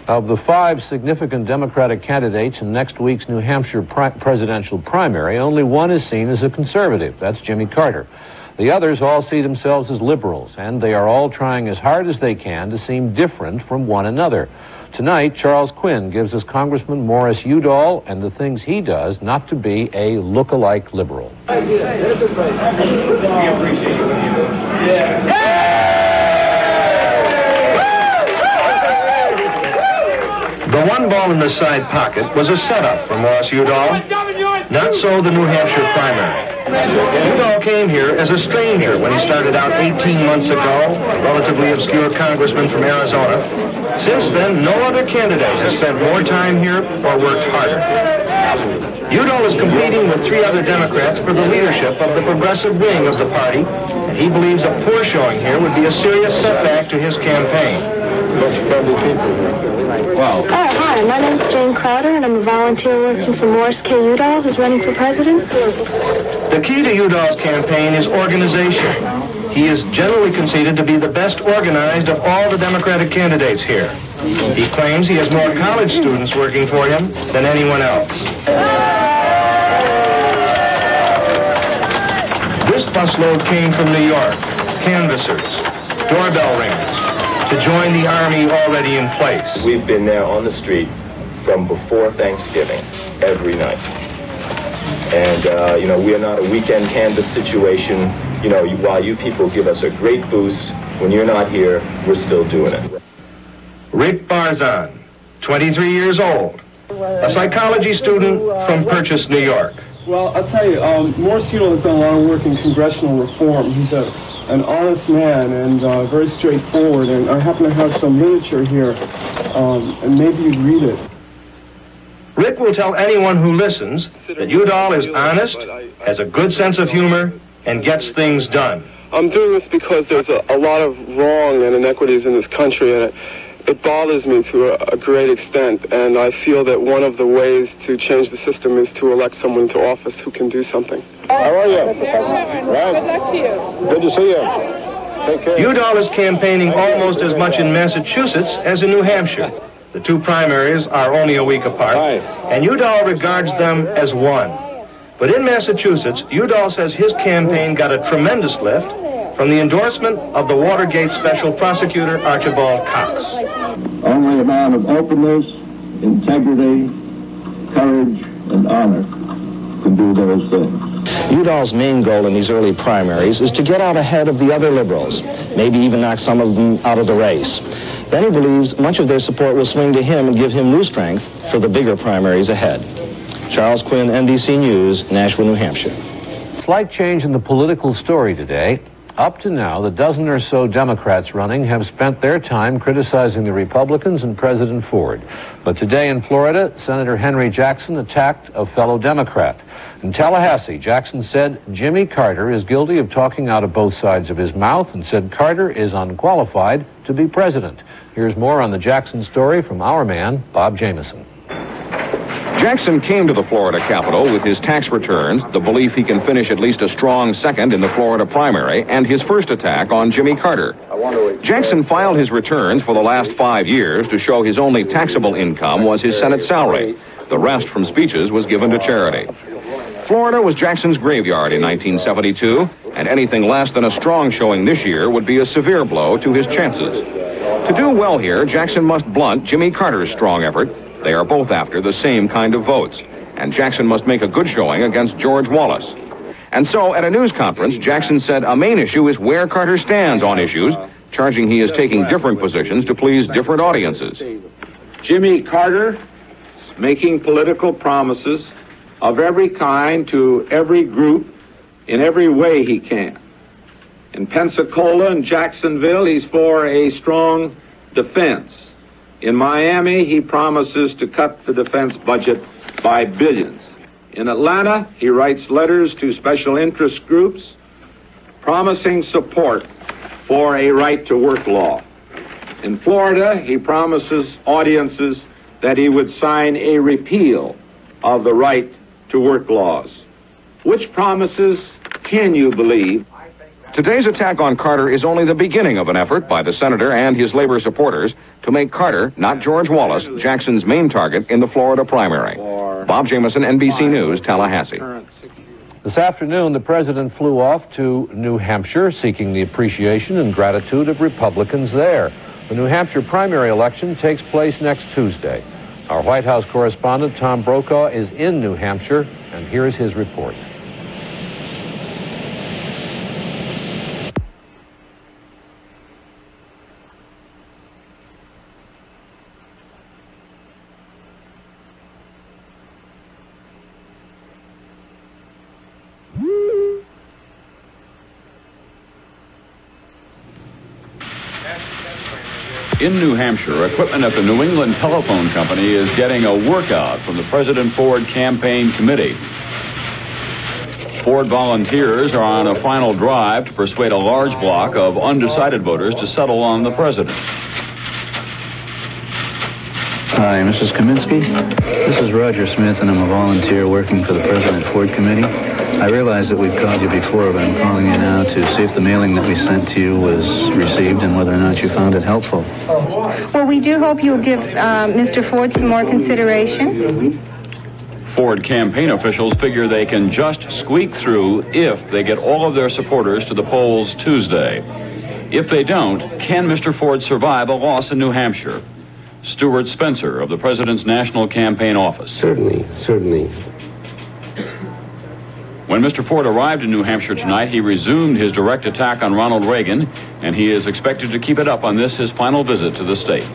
Of the 5 significant Democratic candidates in next week's New Hampshire presidential primary, only one is seen as a conservative. That's Jimmy Carter. The others all see themselves as liberals, and they are all trying as hard as they can to seem different from one another. Tonight, Charles Quinn gives us Congressman Morris Udall and the things he does not to be a look-alike liberal. The one ball in the side pocket was a setup for Morris Udall. Not so the New Hampshire primary. Udall came here as a stranger when he started out 18 months ago, a relatively obscure congressman from Arizona. Since then, no other candidate has spent more time here or worked harder. Udall is competing with 3 other Democrats for the leadership of the progressive wing of the party, and he believes a poor showing here would be a serious setback to his campaign. Wow. Hi, my name's Jane Crowder, and I'm a volunteer working for Morris K. Udall, who's running for president. The key to Udall's campaign is organization. He is generally conceded to be the best organized of all the Democratic candidates here. He claims he has more college students working for him than anyone else. This busload came from New York, canvassers, doorbell ringers, to join the army already in place. We've been there on the street from before Thanksgiving, every night. And, we are not a weekend canvass situation. While you people give us a great boost, when you're not here, we're still doing it. Rick Barzan, 23 years old, a psychology student from Purchase, New York. Well, I'll tell you, Morris Udall has done a lot of work in congressional reform. He's an honest man and very straightforward, and I happen to have some literature here, and maybe you'd read it. Rick will tell anyone who listens that Udall is honest, has a good sense of humor, and gets things done. I'm doing this because there's a lot of wrong and inequities in this country, and it bothers me to a great extent, and I feel that one of the ways to change the system is to elect someone to office who can do something. How are you? Right. Good luck to you. Good to see you. Take care. Udall is campaigning almost as much in Massachusetts as in New Hampshire. The two primaries are only a week apart, and Udall regards them as one. But in Massachusetts, Udall says his campaign got a tremendous lift from the endorsement of the Watergate Special Prosecutor Archibald Cox. Only a man of openness, integrity, courage, and honor can do those things. Udall's main goal in these early primaries is to get out ahead of the other liberals, maybe even knock some of them out of the race. Then he believes much of their support will swing to him and give him new strength for the bigger primaries ahead. Charles Quinn, NBC News, Nashua, New Hampshire. Slight change in the political story today. Up to now, the dozen or so Democrats running have spent their time criticizing the Republicans and President Ford. But today in Florida, Senator Henry Jackson attacked a fellow Democrat. In Tallahassee, Jackson said Jimmy Carter is guilty of talking out of both sides of his mouth and said Carter is unqualified to be president. Here's more on the Jackson story from our man, Bob Jameson. Jackson came to the Florida Capitol with his tax returns, the belief he can finish at least a strong second in the Florida primary, and his first attack on Jimmy Carter. Jackson filed his returns for the last 5 years to show his only taxable income was his Senate salary. The rest from speeches was given to charity. Florida was Jackson's graveyard in 1972, and anything less than a strong showing this year would be a severe blow to his chances. To do well here, Jackson must blunt Jimmy Carter's strong effort. They are both after the same kind of votes, and Jackson must make a good showing against George Wallace. And so, at a news conference, Jackson said a main issue is where Carter stands on issues, charging he is taking different positions to please different audiences. Jimmy Carter is making political promises of every kind to every group in every way he can. In Pensacola and Jacksonville, he's for a strong defense. In Miami, he promises to cut the defense budget by billions. In Atlanta, he writes letters to special interest groups promising support for a right-to-work law. In Florida, he promises audiences that he would sign a repeal of the right-to-work laws. Which promises can you believe? Today's attack on Carter is only the beginning of an effort by the senator and his labor supporters to make Carter, not George Wallace, Jackson's main target in the Florida primary. Bob Jameson, NBC News, Tallahassee. This afternoon, the president flew off to New Hampshire, seeking the appreciation and gratitude of Republicans there. The New Hampshire primary election takes place next Tuesday. Our White House correspondent, Tom Brokaw, is in New Hampshire, and here's his report. In New Hampshire, equipment at the New England Telephone Company is getting a workout from the President Ford Campaign Committee. Ford volunteers are on a final drive to persuade a large block of undecided voters to settle on the president. Hi, Mrs. Kaminsky. This is Roger Smith, and I'm a volunteer working for the President Ford Committee. I realize that we've called you before, but I'm calling you now to see if the mailing that we sent to you was received and whether or not you found it helpful. Well, we do hope you'll give Mr. Ford some more consideration. Ford campaign officials figure they can just squeak through if they get all of their supporters to the polls Tuesday. If they don't, can Mr. Ford survive a loss in New Hampshire? Stuart Spencer of the President's National Campaign Office. Certainly. When Mr. Ford arrived in New Hampshire tonight, he resumed his direct attack on Ronald Reagan, and he is expected to keep it up on this, his final visit to the state.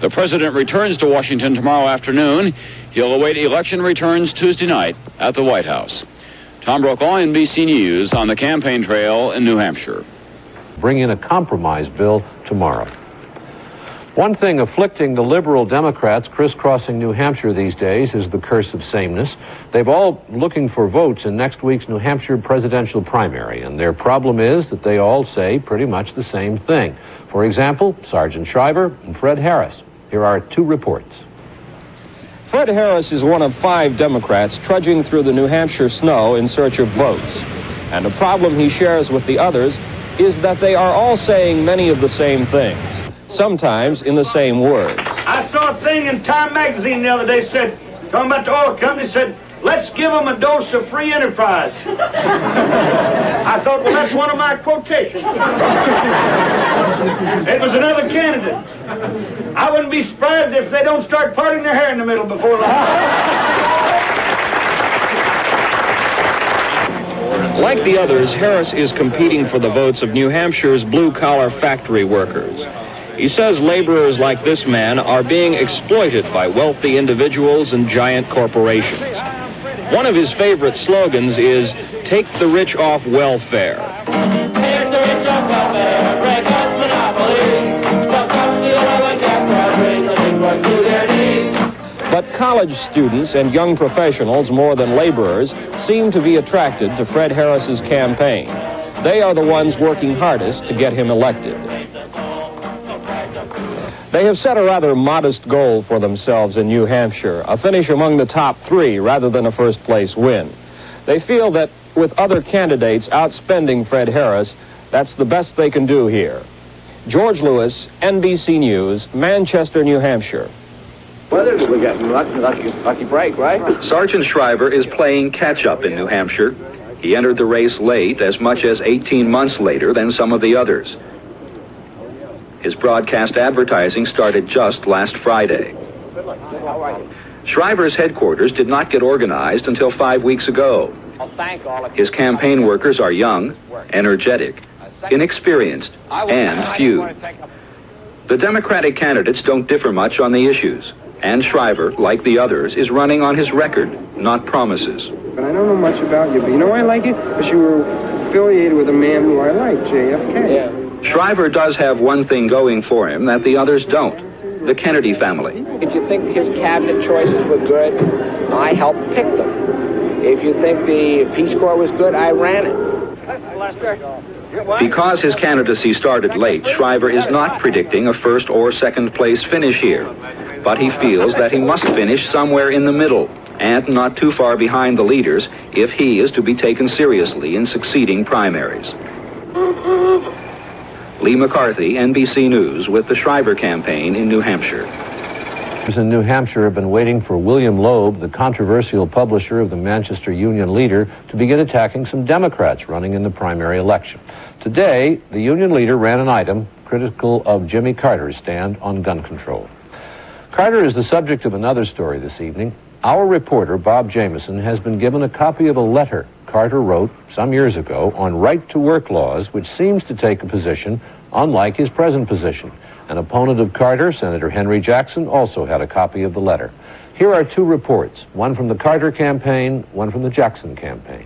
The president returns to Washington tomorrow afternoon. He'll await election returns Tuesday night at the White House. Tom Brokaw, NBC News, on the campaign trail in New Hampshire. Bring in a compromise bill tomorrow. One thing afflicting the liberal Democrats crisscrossing New Hampshire these days is the curse of sameness. They've all looking for votes in next week's New Hampshire presidential primary, and their problem is that they all say pretty much the same thing. For example, Sargent Shriver and Fred Harris. Here are two reports. Fred Harris is one of 5 Democrats trudging through the New Hampshire snow in search of votes. And the problem he shares with the others is that they are all saying many of the same things, sometimes in the same words. I saw a thing in Time magazine the other day said, talking about the oil company, said, let's give them a dose of free enterprise. I thought, well, that's one of my quotations. It was another candidate. I wouldn't be surprised if they don't start parting their hair in the middle before long. Like the others, Harris is competing for the votes of New Hampshire's blue-collar factory workers. He says laborers like this man are being exploited by wealthy individuals and giant corporations. One of his favorite slogans is, "Take the rich off welfare." Take the rich off welfare, break up monopoly, stop the oil and gas price, raise the Negroes to their knees. But college students and young professionals, more than laborers, seem to be attracted to Fred Harris's campaign. They are the ones working hardest to get him elected. They have set a rather modest goal for themselves in New Hampshire, a finish among the top 3 rather than a first-place win. They feel that with other candidates outspending Fred Harris, that's the best they can do here. George Lewis, NBC News, Manchester, New Hampshire. We got lucky break, right? Sargent Shriver is playing catch-up in New Hampshire. He entered the race late, as much as 18 months later than some of the others. His broadcast advertising started just last Friday. Shriver's headquarters did not get organized until 5 weeks ago. His campaign workers are young, energetic, inexperienced, and few. The Democratic candidates don't differ much on the issues, and Shriver, like the others, is running on his record, not promises. But I don't know much about you, but you know why I like you? Because you were affiliated with a man who I like, JFK. Yeah. Shriver does have one thing going for him that the others don't: the Kennedy family. If you think his cabinet choices were good, I helped pick them. If you think the Peace Corps was good, I ran it. Because his candidacy started late, Shriver is not predicting a first or second place finish here. But he feels that he must finish somewhere in the middle, and not too far behind the leaders, if he is to be taken seriously in succeeding primaries. Lee McCarthy, NBC News, with the Shriver campaign in New Hampshire. In New Hampshire have been waiting for William Loeb, the controversial publisher of the Manchester Union Leader, to begin attacking some Democrats running in the primary election. Today, the Union Leader ran an item critical of Jimmy Carter's stand on gun control. Carter is the subject of another story this evening. Our reporter, Bob Jameson, has been given a copy of a letter Carter wrote some years ago on right-to-work laws, which seems to take a position unlike his present position. An opponent of Carter, Senator Henry Jackson, also had a copy of the letter. Here are two reports, one from the Carter campaign, one from the Jackson campaign.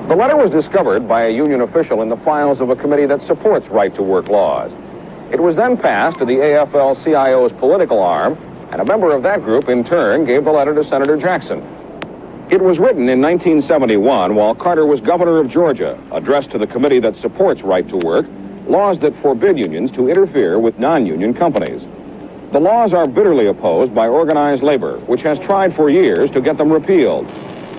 The letter was discovered by a union official in the files of a committee that supports right-to-work laws. It was then passed to the AFL-CIO's political arm, and a member of that group, in turn, gave the letter to Senator Jackson. It was written in 1971 while Carter was governor of Georgia, addressed to the committee that supports right-to-work, laws that forbid unions to interfere with non-union companies. The laws are bitterly opposed by organized labor, which has tried for years to get them repealed.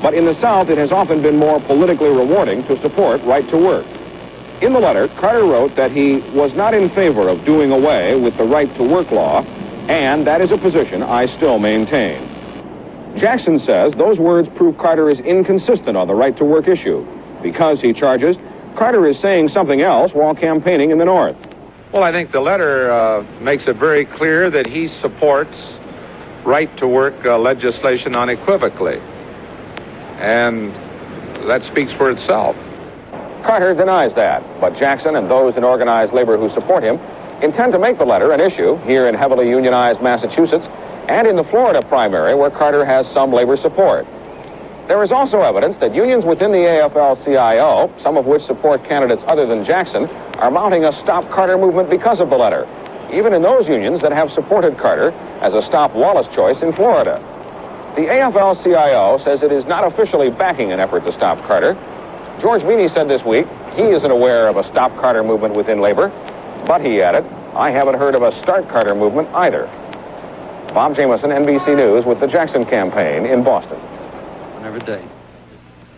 But in the South, it has often been more politically rewarding to support right-to-work. In the letter, Carter wrote that he was not in favor of doing away with the right-to-work law, and that is a position I still maintain. Jackson says those words prove Carter is inconsistent on the right-to-work issue, because, he charges, Carter is saying something else while campaigning in the North. Well, I think the letter makes it very clear that he supports right-to-work legislation unequivocally, and that speaks for itself. Carter denies that, but Jackson and those in organized labor who support him intend to make the letter an issue here in heavily unionized Massachusetts and in the Florida primary, where Carter has some labor support. There is also evidence that unions within the AFL-CIO, some of which support candidates other than Jackson, are mounting a Stop Carter movement because of the letter. even in those unions that have supported Carter as a Stop Wallace choice in Florida. The AFL-CIO says it is not officially backing an effort to stop Carter. George Meany said this week he isn't aware of a Stop Carter movement within labor, but he added, I haven't heard of a Start Carter movement either. Bob Jameson, NBC News, with the Jackson campaign in Boston. Every day.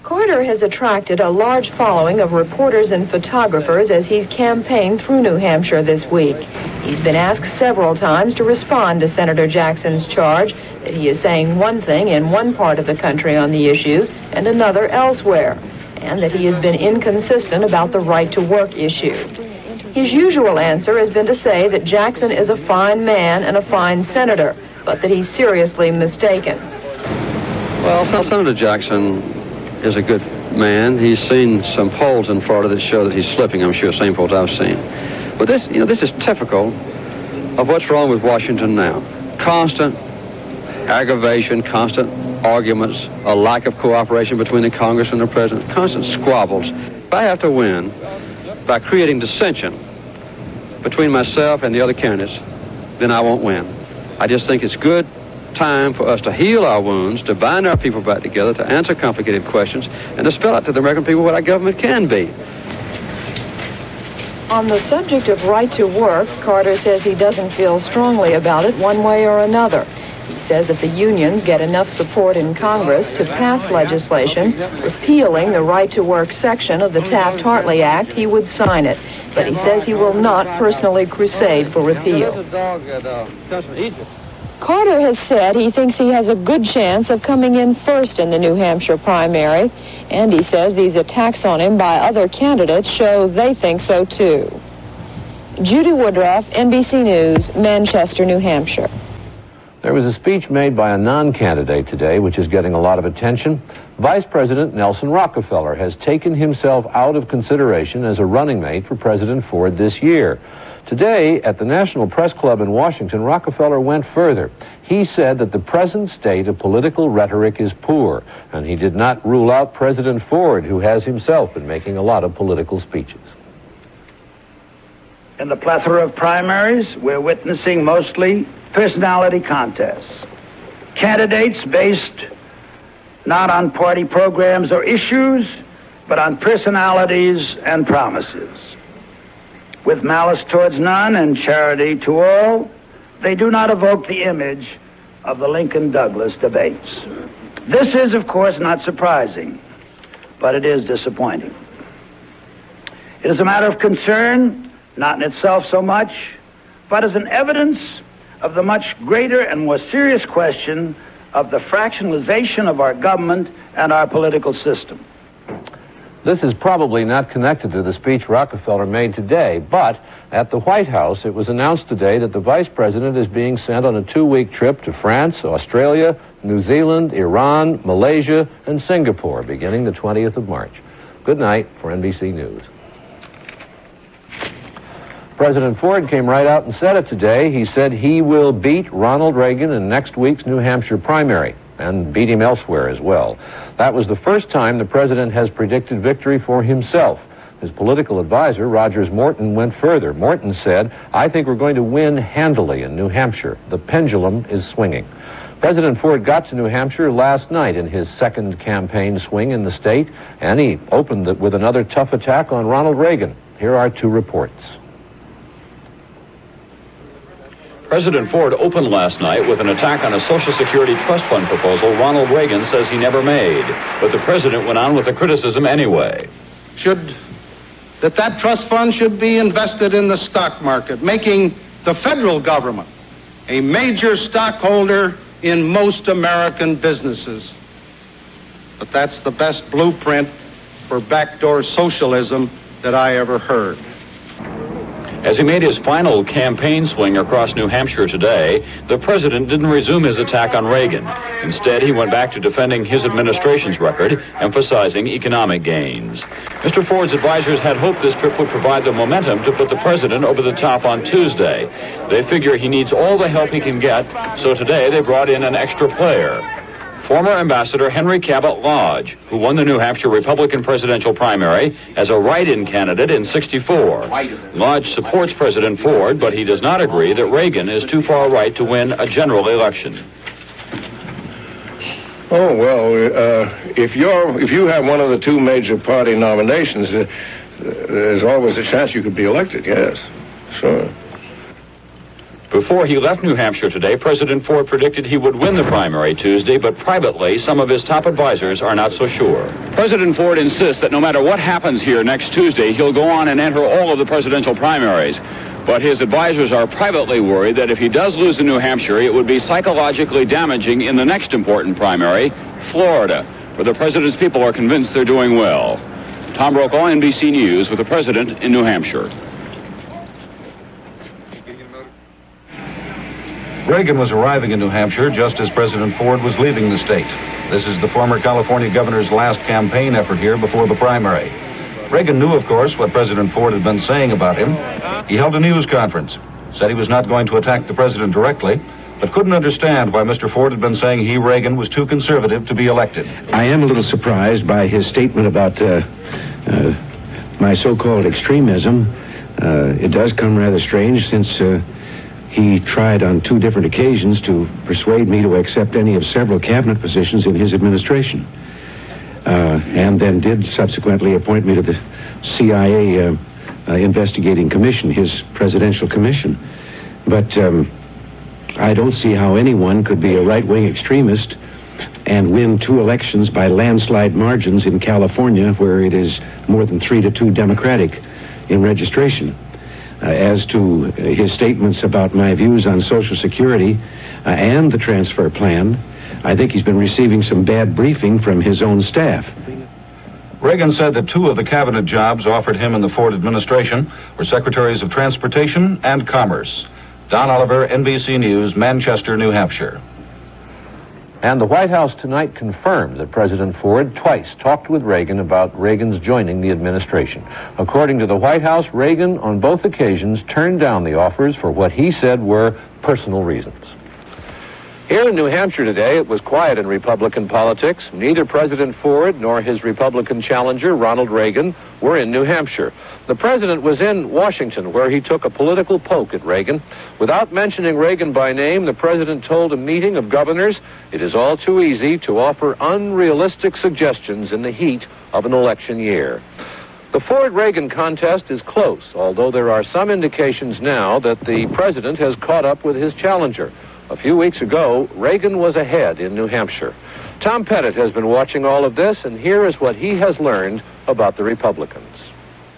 Carter has attracted a large following of reporters and photographers as he's campaigned through New Hampshire this week. He's been asked several times to respond to Senator Jackson's charge that he is saying one thing in one part of the country on the issues and another elsewhere, and that he has been inconsistent about the right-to-work issue. His usual answer has been to say that Jackson is a fine man and a fine senator, but that he's seriously mistaken. Well, Senator Jackson is a good man. He's seen some polls in Florida that show that he's slipping, I'm sure, same polls I've seen. But this is typical of what's wrong with Washington now. Constant aggravation, constant arguments, a lack of cooperation between the Congress and the President, constant squabbles. If I have to win by creating dissension between myself and the other candidates, then I won't win. I just think it's good time for us to heal our wounds, to bind our people back together, to answer complicated questions, and to spell out to the American people what our government can be. On the subject of right to work, Carter says he doesn't feel strongly about it one way or another. He says if the unions get enough support in Congress to pass legislation repealing the right to work section of the Taft-Hartley Act, he would sign it. But he says he will not personally crusade for repeal. Carter has said he thinks he has a good chance of coming in first in the New Hampshire primary, and he says these attacks on him by other candidates show they think so too. Judy Woodruff, NBC News, Manchester, New Hampshire. There was a speech made by a non-candidate today, which is getting a lot of attention. Vice President Nelson Rockefeller has taken himself out of consideration as a running mate for President Ford this year. Today, at the National Press Club in Washington, Rockefeller went further. He said that the present state of political rhetoric is poor, and he did not rule out President Ford, who has himself been making a lot of political speeches. In the plethora of primaries, we're witnessing mostly personality contests. Candidates based not on party programs or issues, but on personalities and promises. With malice towards none and charity to all, they do not evoke the image of the Lincoln-Douglas debates. This is, of course, not surprising, but it is disappointing. It is a matter of concern, not in itself so much, but as an evidence of the much greater and more serious question of the fractionalization of our government and our political system. This is probably not connected to the speech Rockefeller made today, but at the White House, it was announced today that the Vice President is being sent on a 2-week trip to France, Australia, New Zealand, Iran, Malaysia, and Singapore, beginning the 20th of March. Good night for NBC News. President Ford came right out and said it today. He said he will beat Ronald Reagan in next week's New Hampshire primary and beat him elsewhere as well. That was the first time the president has predicted victory for himself. His political advisor, Rogers Morton, went further. Morton said, I think we're going to win handily in New Hampshire. The pendulum is swinging. President Ford got to New Hampshire last night in his second campaign swing in the state, and he opened it with another tough attack on Ronald Reagan. Here are 2 reports. President Ford opened last night with an attack on a Social Security trust fund proposal Ronald Reagan says he never made. But the president went on with the criticism anyway. That trust fund should be invested in the stock market, making the federal government a major stockholder in most American businesses. But that's the best blueprint for backdoor socialism that I ever heard. As he made his final campaign swing across New Hampshire today, the president didn't resume his attack on Reagan. Instead, he went back to defending his administration's record, emphasizing economic gains. Mr. Ford's advisors had hoped this trip would provide the momentum to put the president over the top on Tuesday. They figure he needs all the help he can get, so today they brought in an extra player. former Ambassador Henry Cabot Lodge, who won the New Hampshire Republican presidential primary as a write-in candidate in '64. Lodge supports President Ford, but he does not agree that Reagan is too far right to win a general election. Oh, well, if you have one of the two major party nominations, there's always a chance you could be elected, yes. Sure. Before he left New Hampshire today, President Ford predicted he would win the primary Tuesday, but privately, some of his top advisors are not so sure. President Ford insists that no matter what happens here next Tuesday, he'll go on and enter all of the presidential primaries. But his advisors are privately worried that if he does lose in New Hampshire, it would be psychologically damaging in the next important primary, Florida, where the president's people are convinced they're doing well. Tom Brokaw, NBC News, with the president in New Hampshire. Reagan was arriving in New Hampshire just as President Ford was leaving the state. This is the former California governor's last campaign effort here before the primary. Reagan knew, of course, what President Ford had been saying about him. He held a news conference, said he was not going to attack the president directly, but couldn't understand why Mr. Ford had been saying he, Reagan, was too conservative to be elected. I am a little surprised by his statement about my so-called extremism. It does come rather strange since he tried on 2 different occasions to persuade me to accept any of several cabinet positions in his administration. And then did subsequently appoint me to the CIA investigating commission, his presidential commission. But I don't see how anyone could be a right-wing extremist and win 2 elections by landslide margins in California, where it is more than 3-2 Democratic in registration. As to his statements about my views on Social Security and the transfer plan, I think he's been receiving some bad briefing from his own staff. Reagan said that 2 of the cabinet jobs offered him in the Ford administration were Secretaries of Transportation and Commerce. Don Oliver, NBC News, Manchester, New Hampshire. And the White House tonight confirmed that President Ford twice talked with Reagan about Reagan's joining the administration. According to the White House, Reagan on both occasions turned down the offers for what he said were personal reasons. Here in New Hampshire today, it was quiet in Republican politics. Neither President Ford nor his Republican challenger, Ronald Reagan, were in New Hampshire. The president was in Washington, where he took a political poke at Reagan. Without mentioning Reagan by name, the president told a meeting of governors, it is all too easy to offer unrealistic suggestions in the heat of an election year. The Ford-Reagan contest is close, although there are some indications now that the president has caught up with his challenger. A few weeks ago, Reagan was ahead in New Hampshire. Tom Pettit has been watching all of this, and here is what he has learned about the Republicans.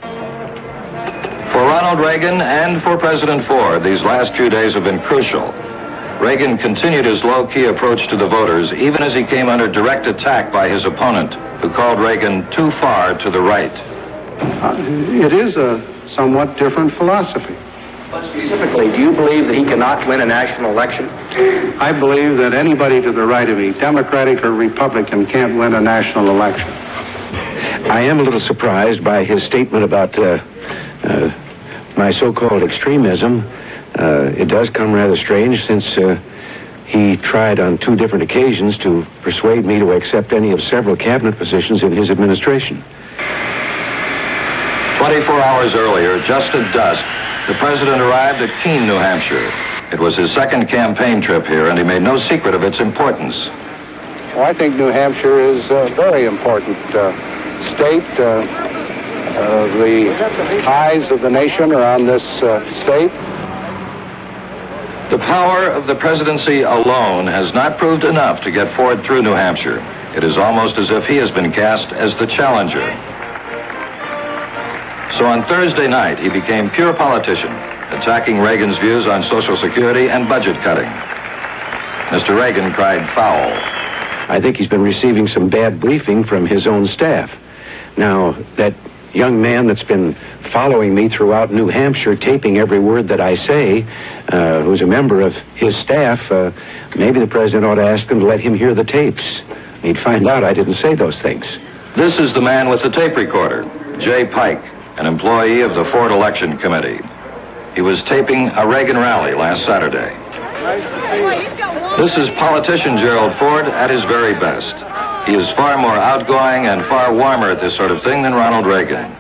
For Ronald Reagan and for President Ford, these last few days have been crucial. Reagan continued his low-key approach to the voters, even as he came under direct attack by his opponent, who called Reagan too far to the right. It is a somewhat different philosophy. But specifically, do you believe that he cannot win a national election? I believe that anybody to the right of me, Democratic or Republican, can't win a national election. I am a little surprised by his statement about my so-called extremism. It does come rather strange since he tried on 2 different occasions to persuade me to accept any of several cabinet positions in his administration. 24 hours earlier, just at dusk, the president arrived at Keene, New Hampshire. It was his second campaign trip here, and he made no secret of its importance. Well, I think New Hampshire is a very important state. The eyes of the nation are on this state. The power of the presidency alone has not proved enough to get Ford through New Hampshire. It is almost as if he has been cast as the challenger. So on Thursday night, he became pure politician, attacking Reagan's views on Social Security and budget cutting. Mr. Reagan cried foul. I think he's been receiving some bad briefing from his own staff. Now, that young man that's been following me throughout New Hampshire, taping every word that I say, who's a member of his staff, maybe the president ought to ask them to let him hear the tapes. He'd find out I didn't say those things. This is the man with the tape recorder, Jay Pike, an employee of the Ford Election Committee. He was taping a Reagan rally last Saturday. This is politician Gerald Ford at his very best. He is far more outgoing and far warmer at this sort of thing than Ronald Reagan.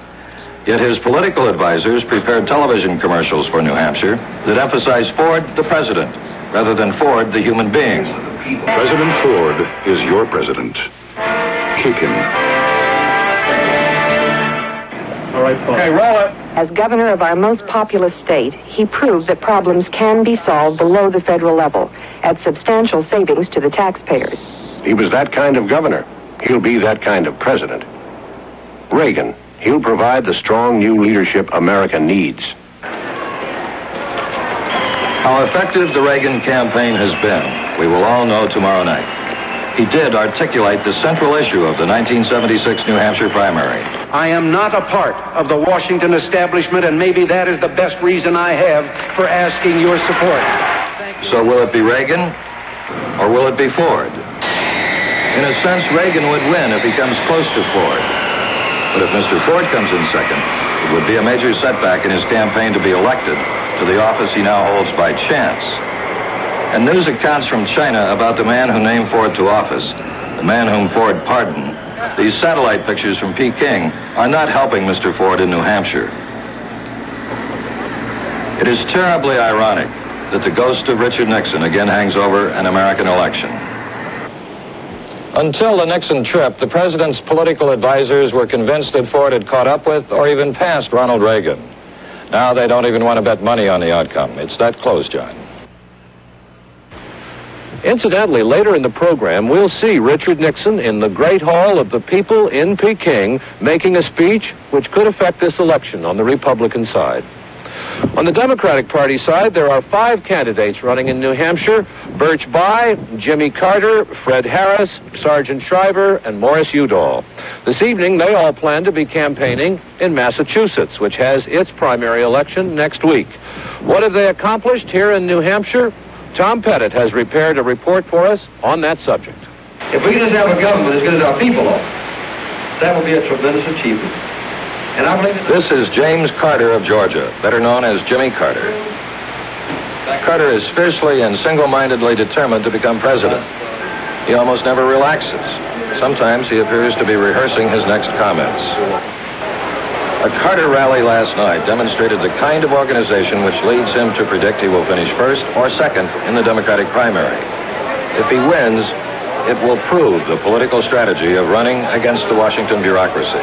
Yet his political advisors prepared television commercials for New Hampshire that emphasize Ford, the president, rather than Ford, the human being. President Ford is your president. Kick him. All right, Paul. Okay, roll it. As governor of our most populous state, he proved that problems can be solved below the federal level at substantial savings to the taxpayers. He was that kind of governor. He'll be that kind of president. Reagan, he'll provide the strong new leadership America needs. How effective the Reagan campaign has been, we will all know tomorrow night. He did articulate the central issue of the 1976 New Hampshire primary. I am not a part of the Washington establishment, and maybe that is the best reason I have for asking your support. So will it be Reagan, or will it be Ford? In a sense, Reagan would win if he comes close to Ford. But if Mr. Ford comes in second, it would be a major setback in his campaign to be elected to the office he now holds by chance. And news accounts from China about the man who named Ford to office, the man whom Ford pardoned, these satellite pictures from Peking, are not helping Mr. Ford in New Hampshire. It is terribly ironic that the ghost of Richard Nixon again hangs over an American election. Until the Nixon trip, the president's political advisors were convinced that Ford had caught up with or even passed Ronald Reagan. Now they don't even want to bet money on the outcome. It's that close, John. Incidentally, later in the program, we'll see Richard Nixon in the Great Hall of the People in Peking making a speech which could affect this election on the Republican side. On the Democratic Party side, there are 5 candidates running in New Hampshire: Birch Bayh, Jimmy Carter, Fred Harris, Sargent Shriver, and Morris Udall. This evening, they all plan to be campaigning in Massachusetts, which has its primary election next week. What have they accomplished here in New Hampshire? Tom Pettit has prepared a report for us on that subject. If we didn't have a government as good as our people are, that would be a tremendous achievement. And I believe this is James Carter of Georgia, better known as Jimmy Carter. Carter is fiercely and single-mindedly determined to become president. He almost never relaxes. Sometimes he appears to be rehearsing his next comments. A Carter rally last night demonstrated the kind of organization which leads him to predict he will finish first or second in the Democratic primary. If he wins, it will prove the political strategy of running against the Washington bureaucracy.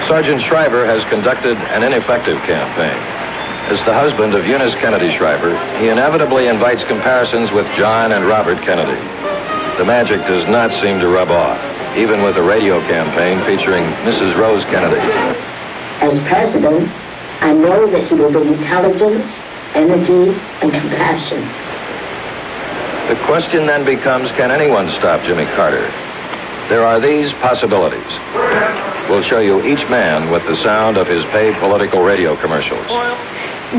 Sargent Shriver has conducted an ineffective campaign. As the husband of Eunice Kennedy Shriver, he inevitably invites comparisons with John and Robert Kennedy. The magic does not seem to rub off, even with a radio campaign featuring Mrs. Rose Kennedy. As president, I know that he will bring intelligence, energy, and compassion. The question then becomes, can anyone stop Jimmy Carter? There are these possibilities. We'll show you each man with the sound of his paid political radio commercials.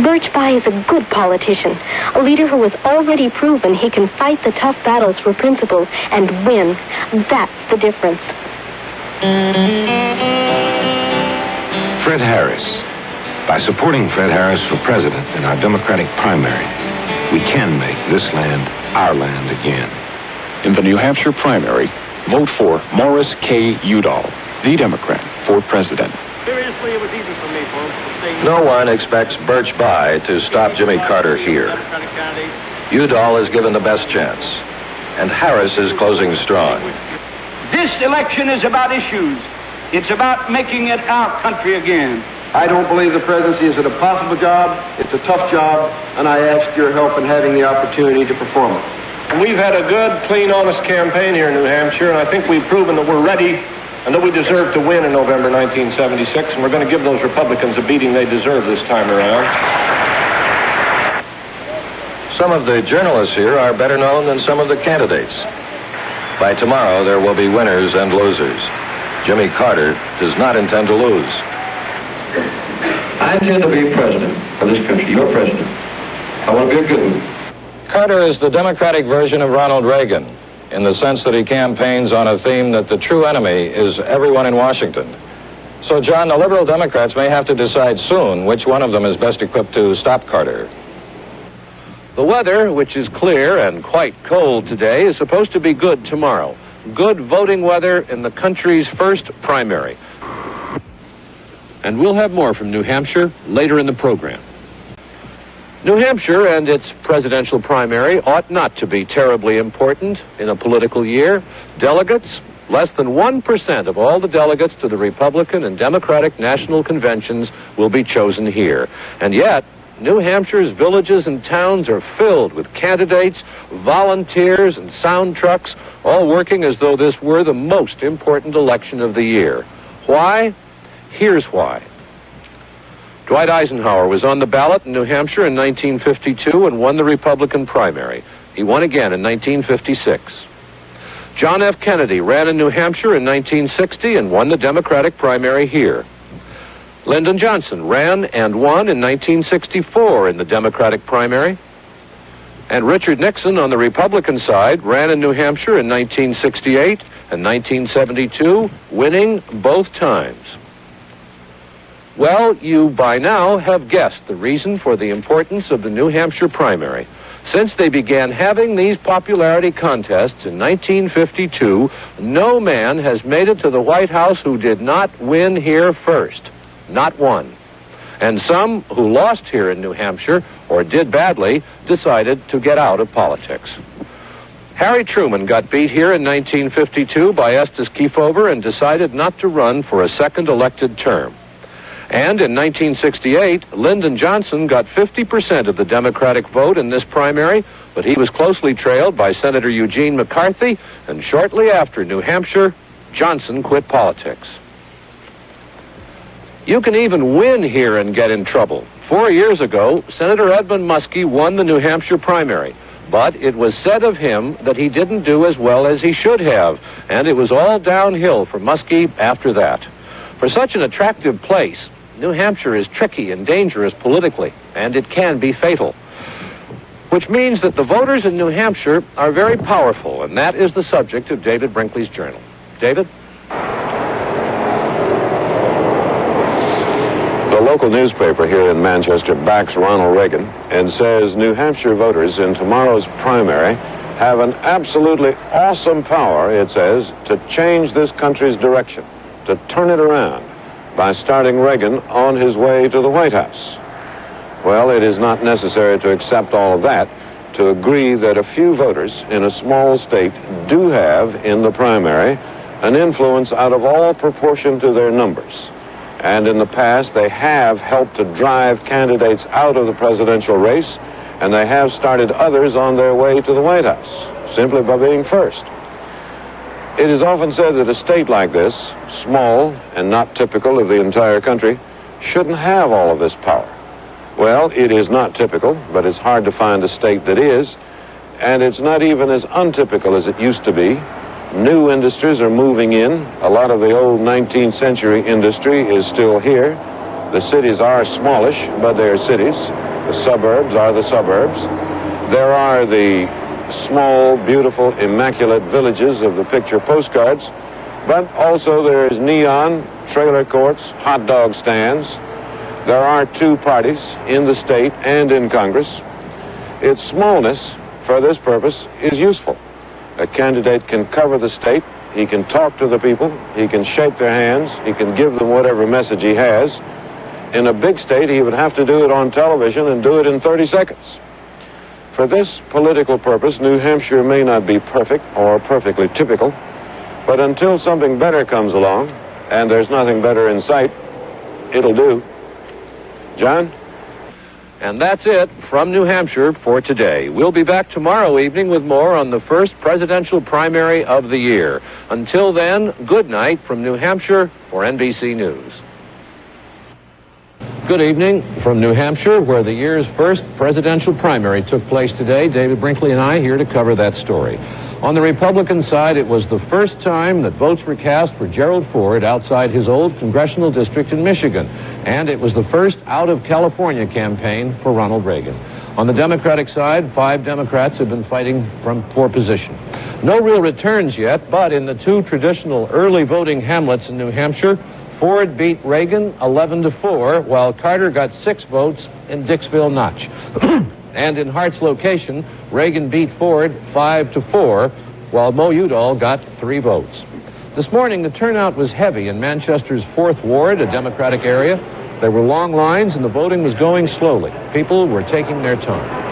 Birch Bayh is a good politician, a leader who has already proven he can fight the tough battles for principle and win. That's the difference. Fred Harris. By supporting Fred Harris for president in our Democratic primary, we can make this land our land again. In the New Hampshire primary, vote for Morris K. Udall, the Democrat, for president. Seriously, it was easy for me, folks. No one expects Birch Bayh to stop Jimmy Carter here. Udall is given the best chance, and Harris is closing strong. This election is about issues. It's about making it our country again. I don't believe the presidency is an impossible job. It's a tough job, and I ask your help in having the opportunity to perform it. We've had a good, clean, honest campaign here in New Hampshire, and I think we've proven that we're ready and that we deserve to win in November 1976, and we're going to give those Republicans a beating they deserve this time around. Some of the journalists here are better known than some of the candidates. By tomorrow, there will be winners and losers. Jimmy Carter does not intend to lose. I intend to be president of this country, your president. I want to be a good one. Carter is the Democratic version of Ronald Reagan, in the sense that he campaigns on a theme that the true enemy is everyone in Washington. So, John, the liberal Democrats may have to decide soon which one of them is best equipped to stop Carter. The weather, which is clear and quite cold today, is supposed to be good tomorrow. Good voting weather in the country's first primary. And we'll have more from New Hampshire later in the program. New Hampshire and its presidential primary ought not to be terribly important in a political year. Delegates, less than 1% of all the delegates to the Republican and Democratic national conventions will be chosen here. And yet, New Hampshire's villages and towns are filled with candidates, volunteers, and sound trucks, all working as though this were the most important election of the year. Why? Here's why. Dwight Eisenhower was on the ballot in New Hampshire in 1952 and won the Republican primary. He won again in 1956. John F. Kennedy ran in New Hampshire in 1960 and won the Democratic primary here. Lyndon Johnson ran and won in 1964 in the Democratic primary. And Richard Nixon on the Republican side ran in New Hampshire in 1968 and 1972, winning both times. Well, you by now have guessed the reason for the importance of the New Hampshire primary. Since they began having these popularity contests in 1952, no man has made it to the White House who did not win here first. Not one. And some who lost here in New Hampshire, or did badly, decided to get out of politics. Harry Truman got beat here in 1952 by Estes Kefauver and decided not to run for a second elected term. And in 1968, Lyndon Johnson got 50% of the Democratic vote in this primary, but he was closely trailed by Senator Eugene McCarthy, and shortly after New Hampshire, Johnson quit politics. You can even win here and get in trouble. 4 years ago, Senator Edmund Muskie won the New Hampshire primary, but it was said of him that he didn't do as well as he should have, and it was all downhill for Muskie after that. For such an attractive place, New Hampshire is tricky and dangerous politically, and it can be fatal. Which means that the voters in New Hampshire are very powerful, and that is the subject of David Brinkley's journal. David? The local newspaper here in Manchester backs Ronald Reagan and says New Hampshire voters in tomorrow's primary have an absolutely awesome power, it says, to change this country's direction, to turn it around by starting Reagan on his way to the White House. Well, it is not necessary to accept all of that to agree that a few voters in a small state do have, in the primary, an influence out of all proportion to their numbers. And in the past, they have helped to drive candidates out of the presidential race, and they have started others on their way to the White House, simply by being first. It is often said that a state like this, small and not typical of the entire country, shouldn't have all of this power. Well, it is not typical, but it's hard to find a state that is, and it's not even as untypical as it used to be. New industries are moving in. A lot of the old 19th century industry is still here. The cities are smallish, but they're cities. The suburbs are the suburbs. There are the small, beautiful, immaculate villages of the picture postcards, but also there's neon, trailer courts, hot dog stands. There are two parties in the state and in Congress. Its smallness, for this purpose, is useful. A candidate can cover the state, he can talk to the people, he can shake their hands, he can give them whatever message he has. In a big state, he would have to do it on television and do it in 30 seconds. For this political purpose, New Hampshire may not be perfect or perfectly typical, but until something better comes along, and there's nothing better in sight, it'll do. John? And that's it from New Hampshire for today. We'll be back tomorrow evening with more on the first presidential primary of the year. Until then, good night from New Hampshire for NBC News. Good evening from New Hampshire, where the year's first presidential primary took place today. David Brinkley and I here to cover that story. On the Republican side, it was the first time that votes were cast for Gerald Ford outside his old congressional district in Michigan. And it was the first out-of-California campaign for Ronald Reagan. On the Democratic side, 5 Democrats have been fighting from poor position. No real returns yet, but in the 2 traditional early voting hamlets in New Hampshire, Ford beat Reagan 11-4, while Carter got 6 votes in Dixville Notch. And in Hart's location, Reagan beat Ford 5-4, while Mo Udall got 3 votes. This morning, the turnout was heavy in Manchester's 4th Ward, a Democratic area. There were long lines, and the voting was going slowly. People were taking their time.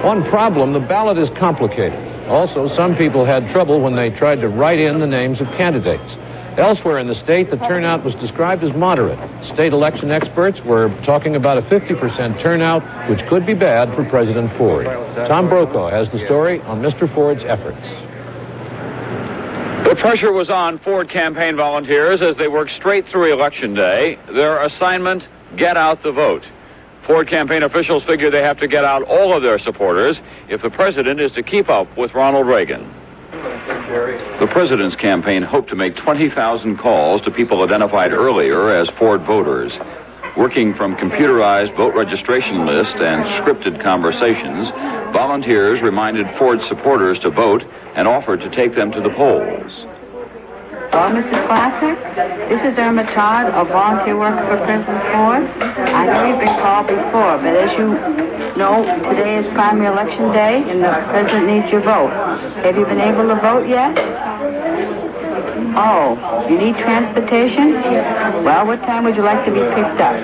One problem, the ballot is complicated. Also, some people had trouble when they tried to write in the names of candidates. Elsewhere in the state, the turnout was described as moderate. State election experts were talking about a 50% turnout, which could be bad for President Ford. Tom Brokaw has the story on Mr. Ford's efforts. The pressure was on Ford campaign volunteers as they worked straight through Election Day. Their assignment, get out the vote. Ford campaign officials figure they have to get out all of their supporters if the president is to keep up with Ronald Reagan. The president's campaign hoped to make 20,000 calls to people identified earlier as Ford voters. Working from computerized vote registration lists and scripted conversations, volunteers reminded Ford supporters to vote and offered to take them to the polls. Hello, Mrs. Glasser. This is Irma Todd, a volunteer worker for President Ford. I know you've been called before, but as you know, today is primary election day, and the president needs your vote. Have you been able to vote yet? Oh, you need transportation? Well, what time would you like to be picked up?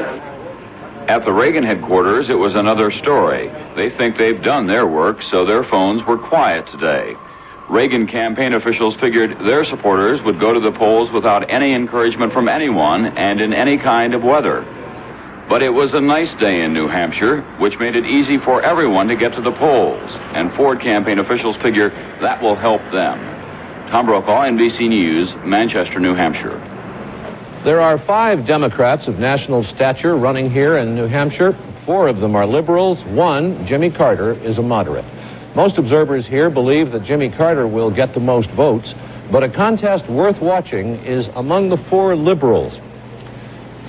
At the Reagan headquarters, it was another story. They think they've done their work, so their phones were quiet today. Reagan campaign officials figured their supporters would go to the polls without any encouragement from anyone and in any kind of weather. But it was a nice day in New Hampshire, which made it easy for everyone to get to the polls. And Ford campaign officials figure that will help them. Tom Brokaw, NBC News, Manchester, New Hampshire. There are 5 Democrats of national stature running here in New Hampshire. 4 of them are liberals. 1, Jimmy Carter, is a moderate. Most observers here believe that Jimmy Carter will get the most votes, but a contest worth watching is among the 4 liberals.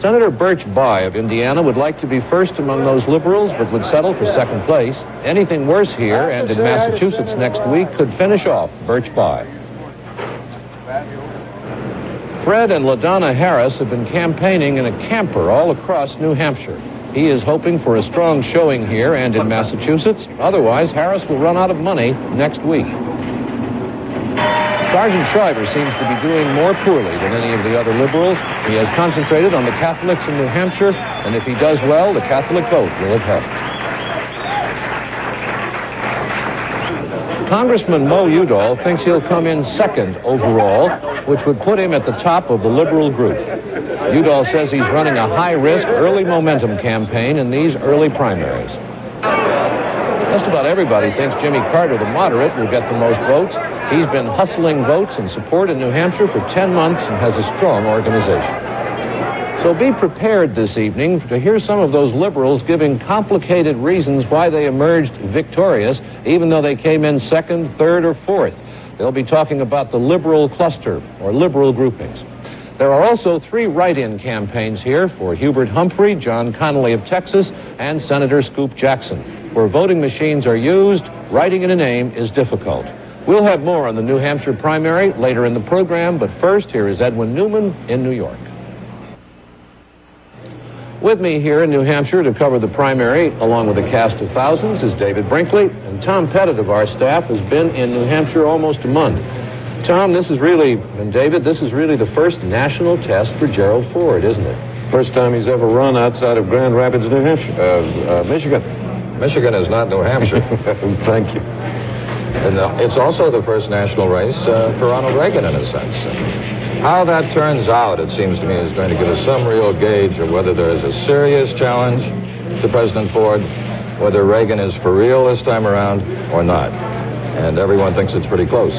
Senator Birch Bayh of Indiana would like to be first among those liberals, but would settle for second place. Anything worse here and in Massachusetts next week could finish off Birch Bayh. Fred and LaDonna Harris have been campaigning in a camper all across New Hampshire. He is hoping for a strong showing here and in Massachusetts. Otherwise, Harris will run out of money next week. Sergeant Shriver seems to be doing more poorly than any of the other liberals. He has concentrated on the Catholics in New Hampshire, and if he does well, the Catholic vote will have helped. Congressman Mo Udall thinks he'll come in second overall, which would put him at the top of the liberal group. Udall says he's running a high-risk, early momentum campaign in these early primaries. Just about everybody thinks Jimmy Carter, the moderate, will get the most votes. He's been hustling votes and support in New Hampshire for 10 months and has a strong organization. So be prepared this evening to hear some of those liberals giving complicated reasons why they emerged victorious, even though they came in second, third, or fourth. They'll be talking about the liberal cluster, or liberal groupings. There are also 3 write-in campaigns here for Hubert Humphrey, John Connolly of Texas, and Senator Scoop Jackson. Where voting machines are used, writing in a name is difficult. We'll have more on the New Hampshire primary later in the program, but first, here is Edwin Newman in New York. With me here in New Hampshire to cover the primary, along with a cast of thousands, is David Brinkley, and Tom Pettit of our staff has been in New Hampshire almost a month. Tom, this is really, and David, this is really the first national test for Gerald Ford, isn't it? First time he's ever run outside of Grand Rapids, New Hampshire. Michigan. Michigan is not New Hampshire. Thank you. And it's also the first national race for Ronald Reagan, in a sense. How that turns out, it seems to me, is going to give us some real gauge of whether there is a serious challenge to President Ford, whether Reagan is for real this time around or not. And everyone thinks it's pretty close.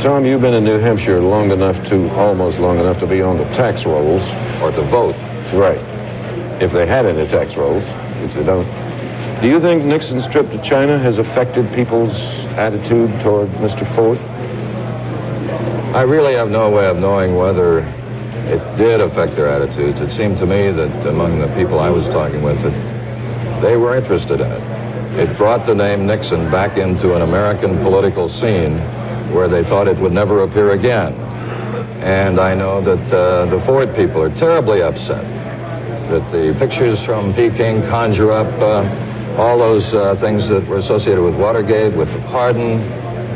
Tom, you've been in New Hampshire almost long enough to be on the tax rolls. Or to vote. Right. If they had any tax rolls, which they don't. Do you think Nixon's trip to China has affected people's attitude toward Mr. Ford? I really have no way of knowing whether it did affect their attitudes. It seemed to me that among the people I was talking with, that they were interested in it. It brought the name Nixon back into an American political scene where they thought it would never appear again. And I know that the Ford people are terribly upset that the pictures from Peking conjure up all those things that were associated with Watergate, with the pardon,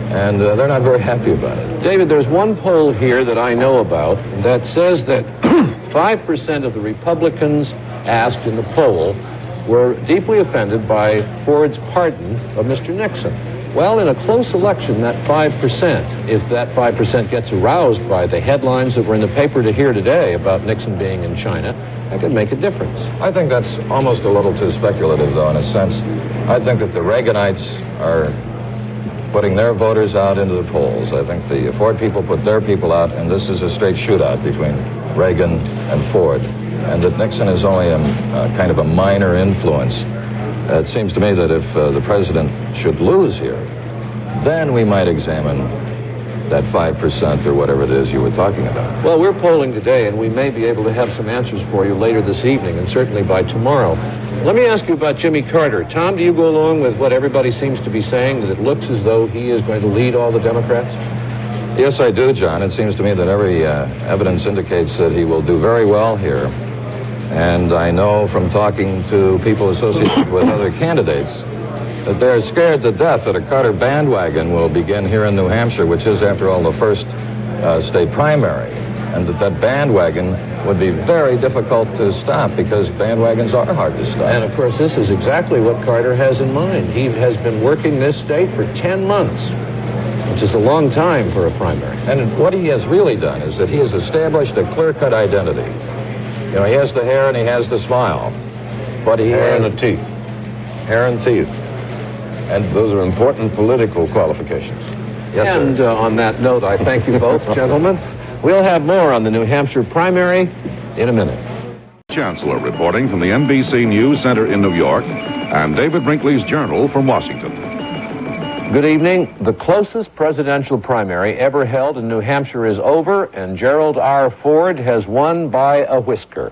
and they're not very happy about it. David, there's one poll here that I know about that says that 5% of the Republicans asked in the poll were deeply offended by Ford's pardon of Mr. Nixon. Well, in a close election, that 5%, if that 5% gets aroused by the headlines that were in the paper to hear today about Nixon being in China, that could make a difference. I think that's almost a little too speculative, though, in a sense. I think that the Reaganites are putting their voters out into the polls. I think the Ford people put their people out, and this is a straight shootout between Reagan and Ford, and that Nixon is only a kind of a minor influence. It seems to me that if the president should lose here, then we might examine that 5% or whatever it is you were talking about. Well, we're polling today, and we may be able to have some answers for you later this evening, and certainly by tomorrow. Let me ask you about Jimmy Carter. Tom, do you go along with what everybody seems to be saying, that it looks as though he is going to lead all the Democrats? Yes, I do, John. It seems to me that every evidence indicates that he will do very well here. And I know from talking to people associated with other candidates that they're scared to death that a Carter bandwagon will begin here in New Hampshire, which is, after all, the first state primary, and that bandwagon would be very difficult to stop because bandwagons are hard to stop. And, of course, this is exactly what Carter has in mind. He has been working this state for 10 months, which is a long time for a primary. And what he has really done is that he has established a clear-cut identity. You know, he has the hair and he has the smile, but he Hair has and the teeth. hair and teeth. And those are important political qualifications. Yes, and sir. On that note, I thank you both, gentlemen. We'll have more on the New Hampshire primary in a minute. Chancellor reporting from the NBC News Center in New York and David Brinkley's Journal from Washington. Good evening. The closest presidential primary ever held in New Hampshire is over, and Gerald R. Ford has won by a whisker.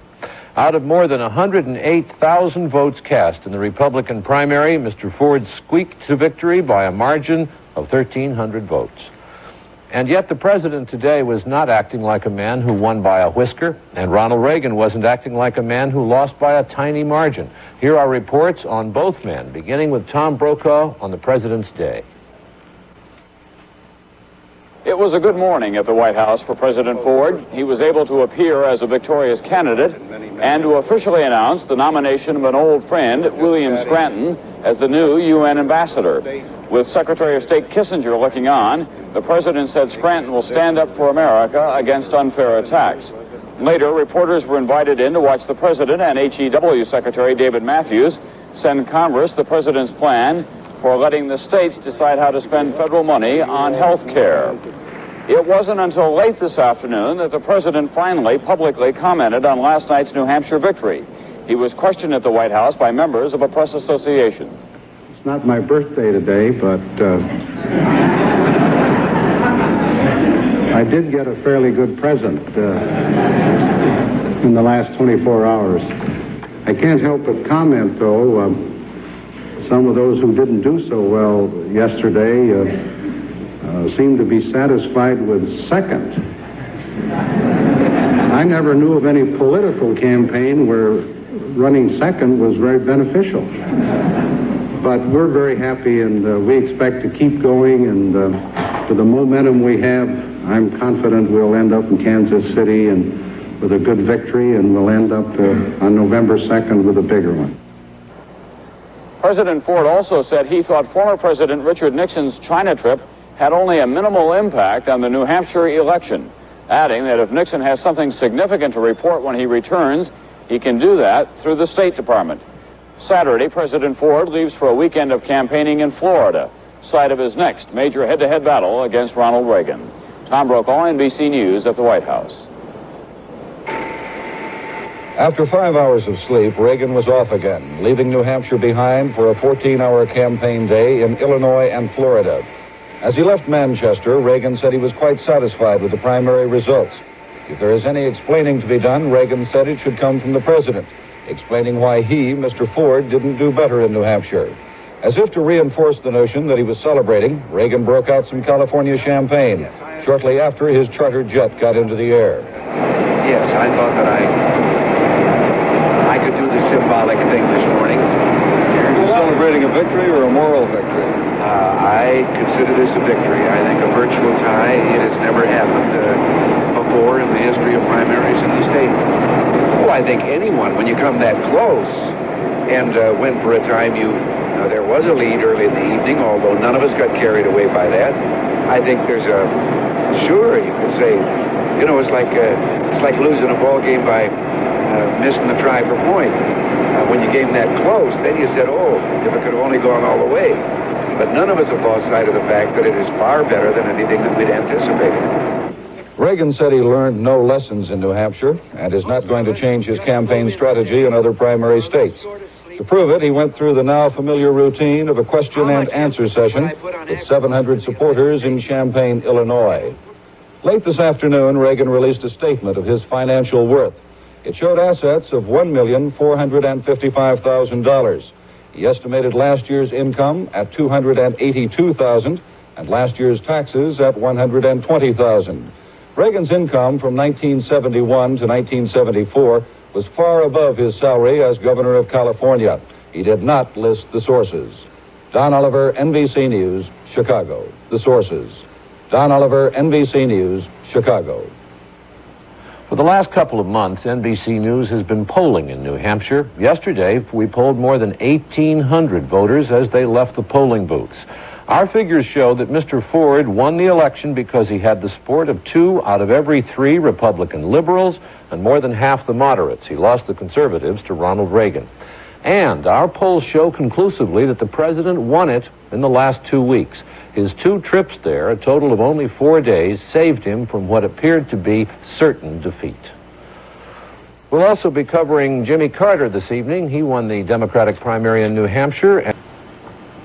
Out of more than 108,000 votes cast in the Republican primary, Mr. Ford squeaked to victory by a margin of 1,300 votes. And yet the president today was not acting like a man who won by a whisker, and Ronald Reagan wasn't acting like a man who lost by a tiny margin. Here are reports on both men, beginning with Tom Brokaw on the President's Day. It was a good morning at the White House for President Ford. He was able to appear as a victorious candidate and to officially announce the nomination of an old friend, William Scranton, as the new UN ambassador. With Secretary of State Kissinger looking on, the president said Scranton will stand up for America against unfair attacks. Later, reporters were invited in to watch the president and HEW Secretary David Matthews send Congress the president's plan for letting the states decide how to spend federal money on health care. It wasn't until late this afternoon that the president finally publicly commented on last night's New Hampshire victory. He was questioned at the White House by members of a press association. It's not my birthday today, but I did get a fairly good present in the last 24 hours. I can't help but comment, though, some of those who didn't do so well yesterday seem to be satisfied with second. I never knew of any political campaign where running second was very beneficial. But we're very happy, and we expect to keep going, and with the momentum we have, I'm confident we'll end up in Kansas City and with a good victory, and we'll end up on November 2nd with a bigger one. President Ford also said he thought former President Richard Nixon's China trip had only a minimal impact on the New Hampshire election, adding that if Nixon has something significant to report when he returns, he can do that through the State Department. Saturday, President Ford leaves for a weekend of campaigning in Florida, site of his next major head-to-head battle against Ronald Reagan. Tom Brokaw, NBC News at the White House. After 5 hours of sleep, Reagan was off again, leaving New Hampshire behind for a 14-hour campaign day in Illinois and Florida. As he left Manchester, Reagan said he was quite satisfied with the primary results. If there is any explaining to be done, Reagan said it should come from the president, explaining why he, Mr. Ford, didn't do better in New Hampshire. As if to reinforce the notion that he was celebrating, Reagan broke out some California champagne shortly after his charter jet got into the air. Yes, I thought that I patriotic thing this morning. Are you celebrating a victory or a moral victory? I consider this a victory. I think a virtual tie. It has never happened before in the history of primaries in the state. Oh, I think anyone, when you come that close and win for a time, there was a lead early in the evening, although none of us got carried away by that. I think there's sure, you could say, it's like losing a ball game by missing the try for point. When you game that close, then you said, oh, if it could have only gone all the way. But none of us have lost sight of the fact that it is far better than anything that we'd anticipated. Reagan said he learned no lessons in New Hampshire and is not going to change his campaign strategy in other primary states. To prove it, he went through the now familiar routine of a question and answer session with 700 supporters in Champaign, Illinois. Late this afternoon, Reagan released a statement of his financial worth. It showed assets of $1,455,000. He estimated last year's income at $282,000 and last year's taxes at $120,000. Reagan's income from 1971 to 1974 was far above his salary as governor of California. He did not list the sources. Don Oliver, NBC News, Chicago. The sources. Don Oliver, NBC News, Chicago. For the last couple of months, NBC News has been polling in New Hampshire. Yesterday, we polled more than 1,800 voters as they left the polling booths. Our figures show that Mr. Ford won the election because he had the support of 2 out of every 3 Republican liberals and more than half the moderates. He lost the conservatives to Ronald Reagan. And our polls show conclusively that the president won it in the last 2 weeks. His 2 trips there, a total of only 4 days, saved him from what appeared to be certain defeat. We'll also be covering Jimmy Carter this evening. He won the Democratic primary in New Hampshire.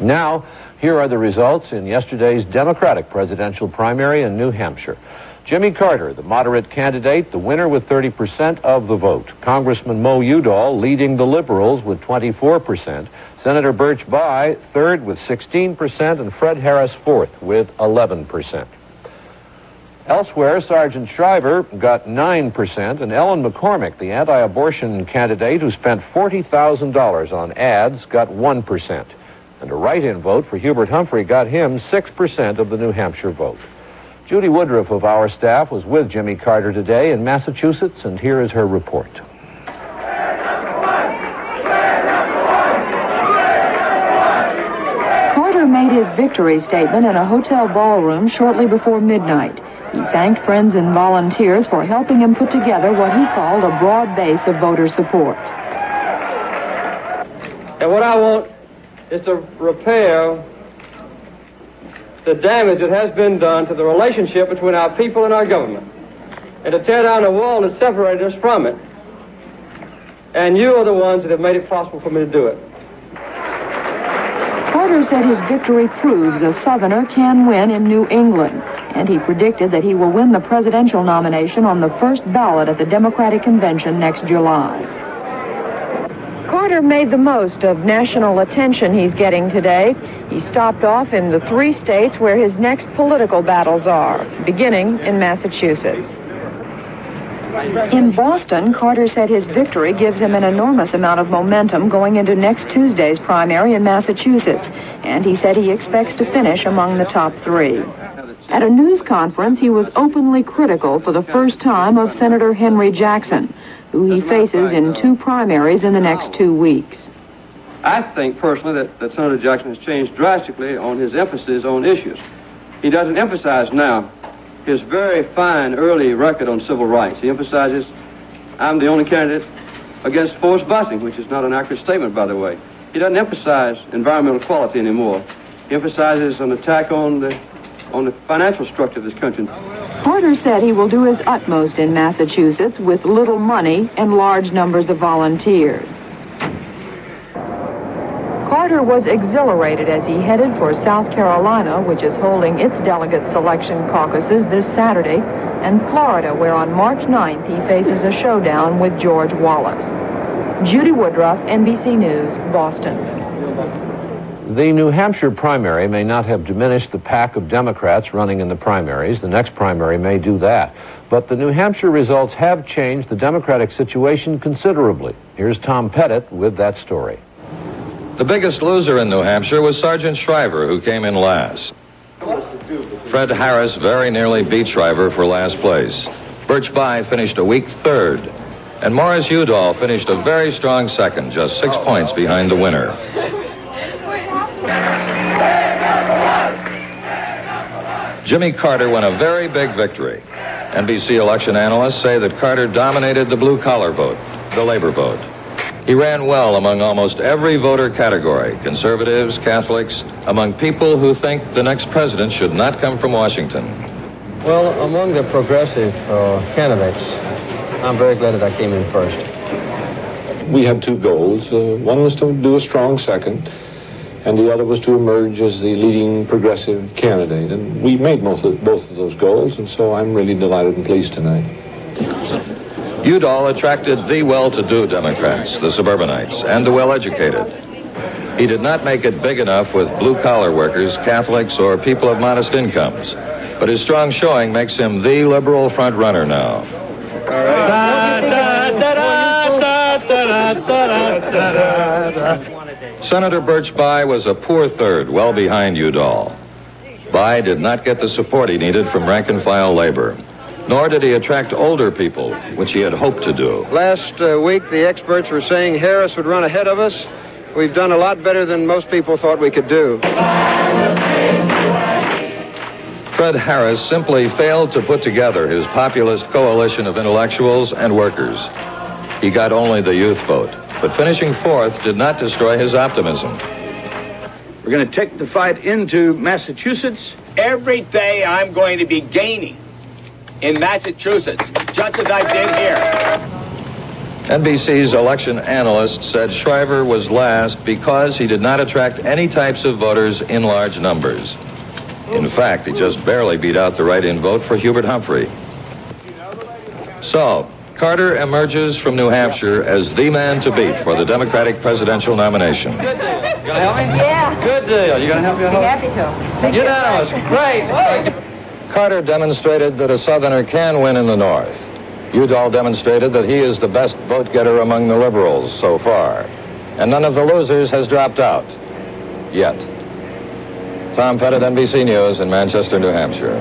Now, here are the results in yesterday's Democratic presidential primary in New Hampshire. Jimmy Carter, the moderate candidate, the winner with 30% of the vote. Congressman Mo Udall leading the liberals with 24%. Senator Birch Bayh, third with 16%, and Fred Harris, fourth with 11%. Elsewhere, Sergeant Shriver got 9%, and Ellen McCormick, the anti-abortion candidate who spent $40,000 on ads, got 1%. And a write-in vote for Hubert Humphrey got him 6% of the New Hampshire vote. Judy Woodruff of our staff was with Jimmy Carter today in Massachusetts, and here is her report. Carter made his victory statement in a hotel ballroom shortly before midnight. He thanked friends and volunteers for helping him put together what he called a broad base of voter support. And what I want is to repair the damage that has been done to the relationship between our people and our government, and to tear down the wall that separated us from it. And you are the ones that have made it possible for me to do it. Carter said his victory proves a Southerner can win in New England, and he predicted that he will win the presidential nomination on the first ballot at the Democratic Convention next July. Carter made the most of national attention he's getting today. He stopped off in the 3 states where his next political battles are, beginning in Massachusetts. In Boston, Carter said his victory gives him an enormous amount of momentum going into next Tuesday's primary in Massachusetts, and he said he expects to finish among the top 3. At a news conference, he was openly critical for the first time of Senator Henry Jackson, who he faces in 2 primaries in the next 2 weeks. I think personally that Senator Jackson has changed drastically on his emphasis on issues. He doesn't emphasize now his very fine early record on civil rights. He emphasizes, I'm the only candidate against forced busing, which is not an accurate statement, by the way. He doesn't emphasize environmental equality anymore. He emphasizes an attack on the financial structure of this country. Carter said he will do his utmost in Massachusetts with little money and large numbers of volunteers. Carter was exhilarated as he headed for South Carolina, which is holding its delegate selection caucuses this Saturday, and Florida, where on March 9th he faces a showdown with George Wallace. Judy Woodruff, NBC News, Boston. The New Hampshire primary may not have diminished the pack of Democrats running in the primaries. The next primary may do that. But the New Hampshire results have changed the Democratic situation considerably. Here's Tom Pettit with that story. The biggest loser in New Hampshire was Sergeant Shriver, who came in last. Fred Harris very nearly beat Shriver for last place. Birch Bayh finished a weak third, and Morris Udall finished a very strong second, just 6 points behind the winner. Jimmy Carter won a very big victory. NBC election analysts say that Carter dominated the blue-collar vote, the labor vote. He ran well among almost every voter category, conservatives, Catholics, among people who think the next president should not come from Washington. Well, among the progressive candidates, I'm very glad that I came in first. We had two goals. One was to do a strong second, and the other was to emerge as the leading progressive candidate. And we made both of those goals, and so I'm really delighted and pleased tonight. Udall attracted the well-to-do Democrats, the suburbanites, and the well-educated. He did not make it big enough with blue-collar workers, Catholics, or people of modest incomes. But his strong showing makes him the liberal front-runner now. Senator Birch Bayh was a poor third, well behind Udall. Bayh did not get the support he needed from rank-and-file labor. Nor did he attract older people, which he had hoped to do. Last week, the experts were saying Harris would run ahead of us. We've done a lot better than most people thought we could do. Fred Harris simply failed to put together his populist coalition of intellectuals and workers. He got only the youth vote, but finishing fourth did not destroy his optimism. We're going to take the fight into Massachusetts. Every day I'm going to be gaining in Massachusetts, just as I did here. NBC's election analyst said Shriver was last because he did not attract any types of voters in large numbers. In fact, he just barely beat out the write-in vote for Hubert Humphrey. So, Carter emerges from New Hampshire as the man to beat for the Democratic presidential nomination. Good deal. You gonna help me? Yeah. Good deal. You gonna help me? Be happy to. Unanimous. Great. Carter demonstrated that a Southerner can win in the North. Udall demonstrated that he is the best vote-getter among the liberals so far. And none of the losers has dropped out. Yet. Tom Pettit, NBC News in Manchester, New Hampshire.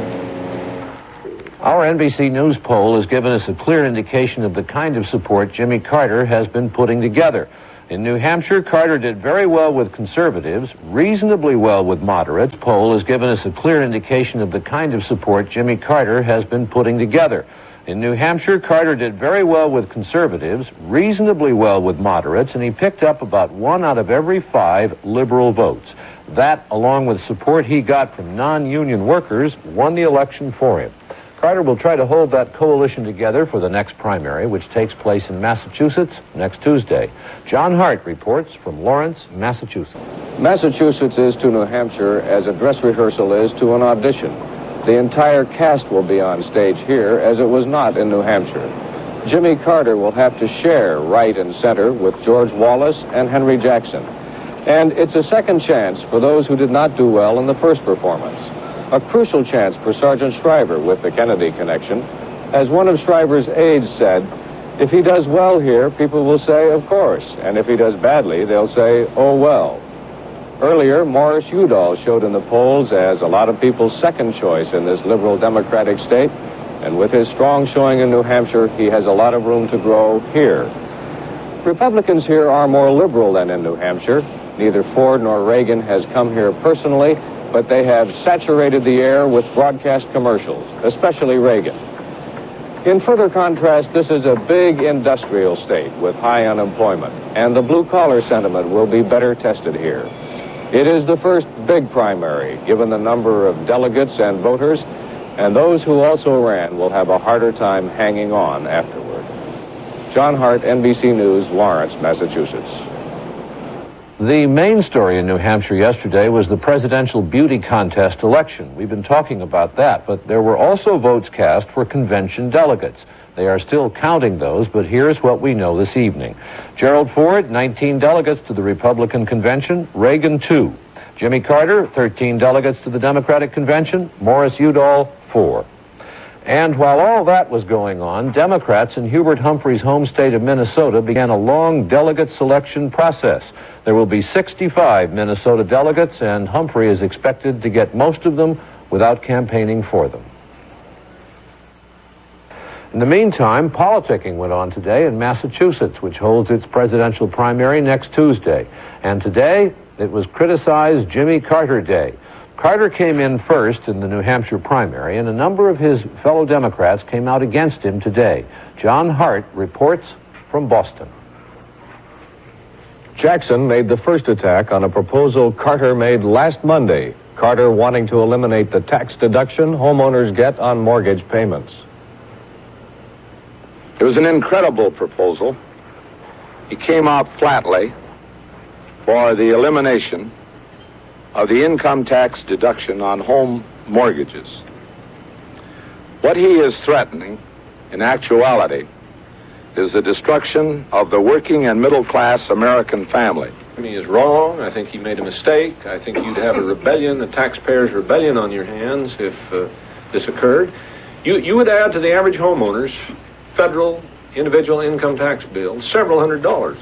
Our NBC News poll has given us a clear indication of the kind of support Jimmy Carter has been putting together. In New Hampshire, Carter did very well with conservatives, reasonably well with moderates. Poll has given us a clear indication of the kind of support Jimmy Carter has been putting together. In New Hampshire, Carter did very well with conservatives, reasonably well with moderates, and he picked up about 1 out of every 5 liberal votes. That, along with support he got from non-union workers, won the election for him. Carter will try to hold that coalition together for the next primary, which takes place in Massachusetts next Tuesday. John Hart reports from Lawrence, Massachusetts. Massachusetts is to New Hampshire as a dress rehearsal is to an audition. The entire cast will be on stage here as it was not in New Hampshire. Jimmy Carter will have to share right and center with George Wallace and Henry Jackson. And it's a second chance for those who did not do well in the first performance. A crucial chance for Sergeant Shriver with the Kennedy connection. As one of Shriver's aides said, if he does well here, people will say, of course. And if he does badly, they'll say, oh, well. Earlier, Morris Udall showed in the polls as a lot of people's second choice in this liberal Democratic state. And with his strong showing in New Hampshire, he has a lot of room to grow here. Republicans here are more liberal than in New Hampshire. Neither Ford nor Reagan has come here personally, but they have saturated the air with broadcast commercials, especially Reagan. In further contrast, this is a big industrial state with high unemployment, and the blue-collar sentiment will be better tested here. It is the first big primary, given the number of delegates and voters, and those who also ran will have a harder time hanging on afterward. John Hart, NBC News, Lawrence, Massachusetts. The main story in New Hampshire yesterday was the presidential beauty contest election. We've been talking about that, but there were also votes cast for convention delegates. They are still counting those, but here's what we know this evening. Gerald Ford, 19 delegates to the Republican convention, Reagan 2. Jimmy Carter, 13 delegates to the Democratic convention, Morris Udall, 4. And while all that was going on, Democrats in Hubert Humphrey's home state of Minnesota began a long delegate selection process. There will be 65 Minnesota delegates, and Humphrey is expected to get most of them without campaigning for them. In the meantime, politicking went on today in Massachusetts, which holds its presidential primary next Tuesday. And today, it was criticized Jimmy Carter Day. Carter came in first in the New Hampshire primary, and a number of his fellow Democrats came out against him today. John Hart reports from Boston. Jackson made the first attack on a proposal Carter made last Monday. Carter wanting to eliminate the tax deduction homeowners get on mortgage payments. It was an incredible proposal. He came out flatly for the elimination of the income tax deduction on home mortgages. What he is threatening, in actuality, is the destruction of the working and middle-class American family. He is wrong. I think he made a mistake. I think you'd have a rebellion, a taxpayers' rebellion on your hands if this occurred. You would add to the average homeowner's federal individual income tax bill several $100s.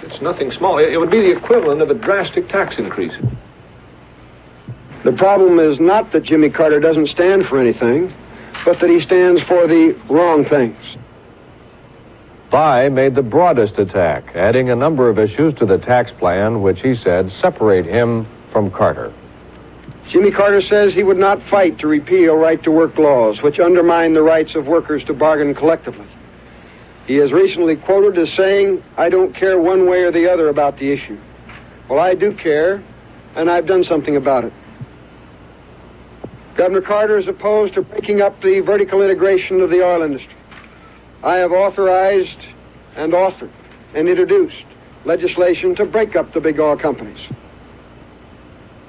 It's nothing small. It would be the equivalent of a drastic tax increase. The problem is not that Jimmy Carter doesn't stand for anything, but that he stands for the wrong things. Bayh made the broadest attack, adding a number of issues to the tax plan, which he said separate him from Carter. Jimmy Carter says he would not fight to repeal right-to-work laws, which undermine the rights of workers to bargain collectively. He is recently quoted as saying, "I don't care one way or the other about the issue." Well, I do care, and I've done something about it. Governor Carter is opposed to breaking up the vertical integration of the oil industry. I have authorized and authored and introduced legislation to break up the big oil companies.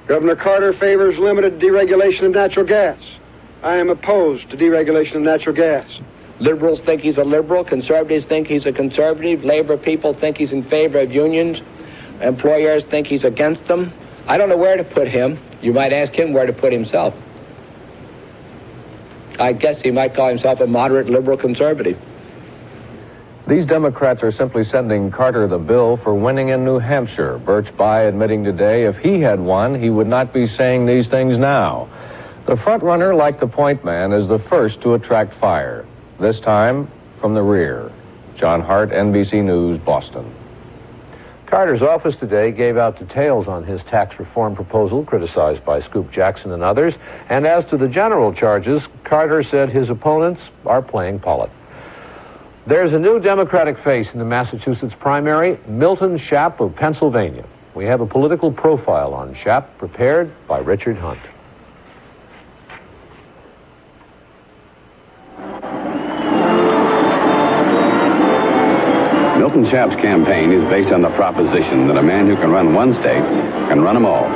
Governor Carter favors limited deregulation of natural gas. I am opposed to deregulation of natural gas. Liberals think he's a liberal. Conservatives think he's a conservative. Labor people think he's in favor of unions. Employers think he's against them. I don't know where to put him. You might ask him where to put himself. I guess he might call himself a moderate liberal conservative. These Democrats are simply sending Carter the bill for winning in New Hampshire. Birch Bayh admitting today if he had won, he would not be saying these things now. The front-runner, like the point man, is the first to attract fire. This time, from the rear. John Hart, NBC News, Boston. Carter's office today gave out details on his tax reform proposal, criticized by Scoop Jackson and others. And as to the general charges, Carter said his opponents are playing politics. There's a new Democratic face in the Massachusetts primary, Milton Schaap of Pennsylvania. We have a political profile on Schaap prepared by Richard Hunt. Milton Schaap's campaign is based on the proposition that a man who can run one state can run them all.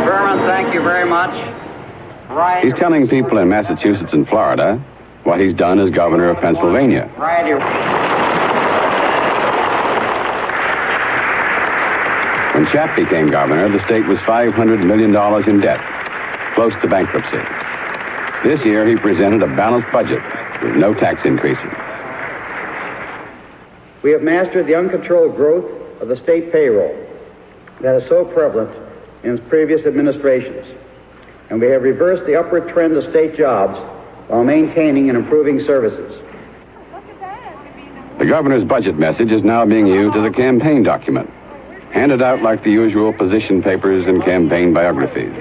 Berman, thank you very much. Right. He's telling people in Massachusetts and Florida what he's done as governor of Pennsylvania. Right. When Schaap became governor, the state was $500 million in debt, close to bankruptcy. This year, he presented a balanced budget with no tax increases. We have mastered the uncontrolled growth of the state payroll that is so prevalent in previous administrations, and we have reversed the upward trend of state jobs while maintaining and improving services. The governor's budget message is now being used as a campaign document, handed out like the usual position papers and campaign biographies.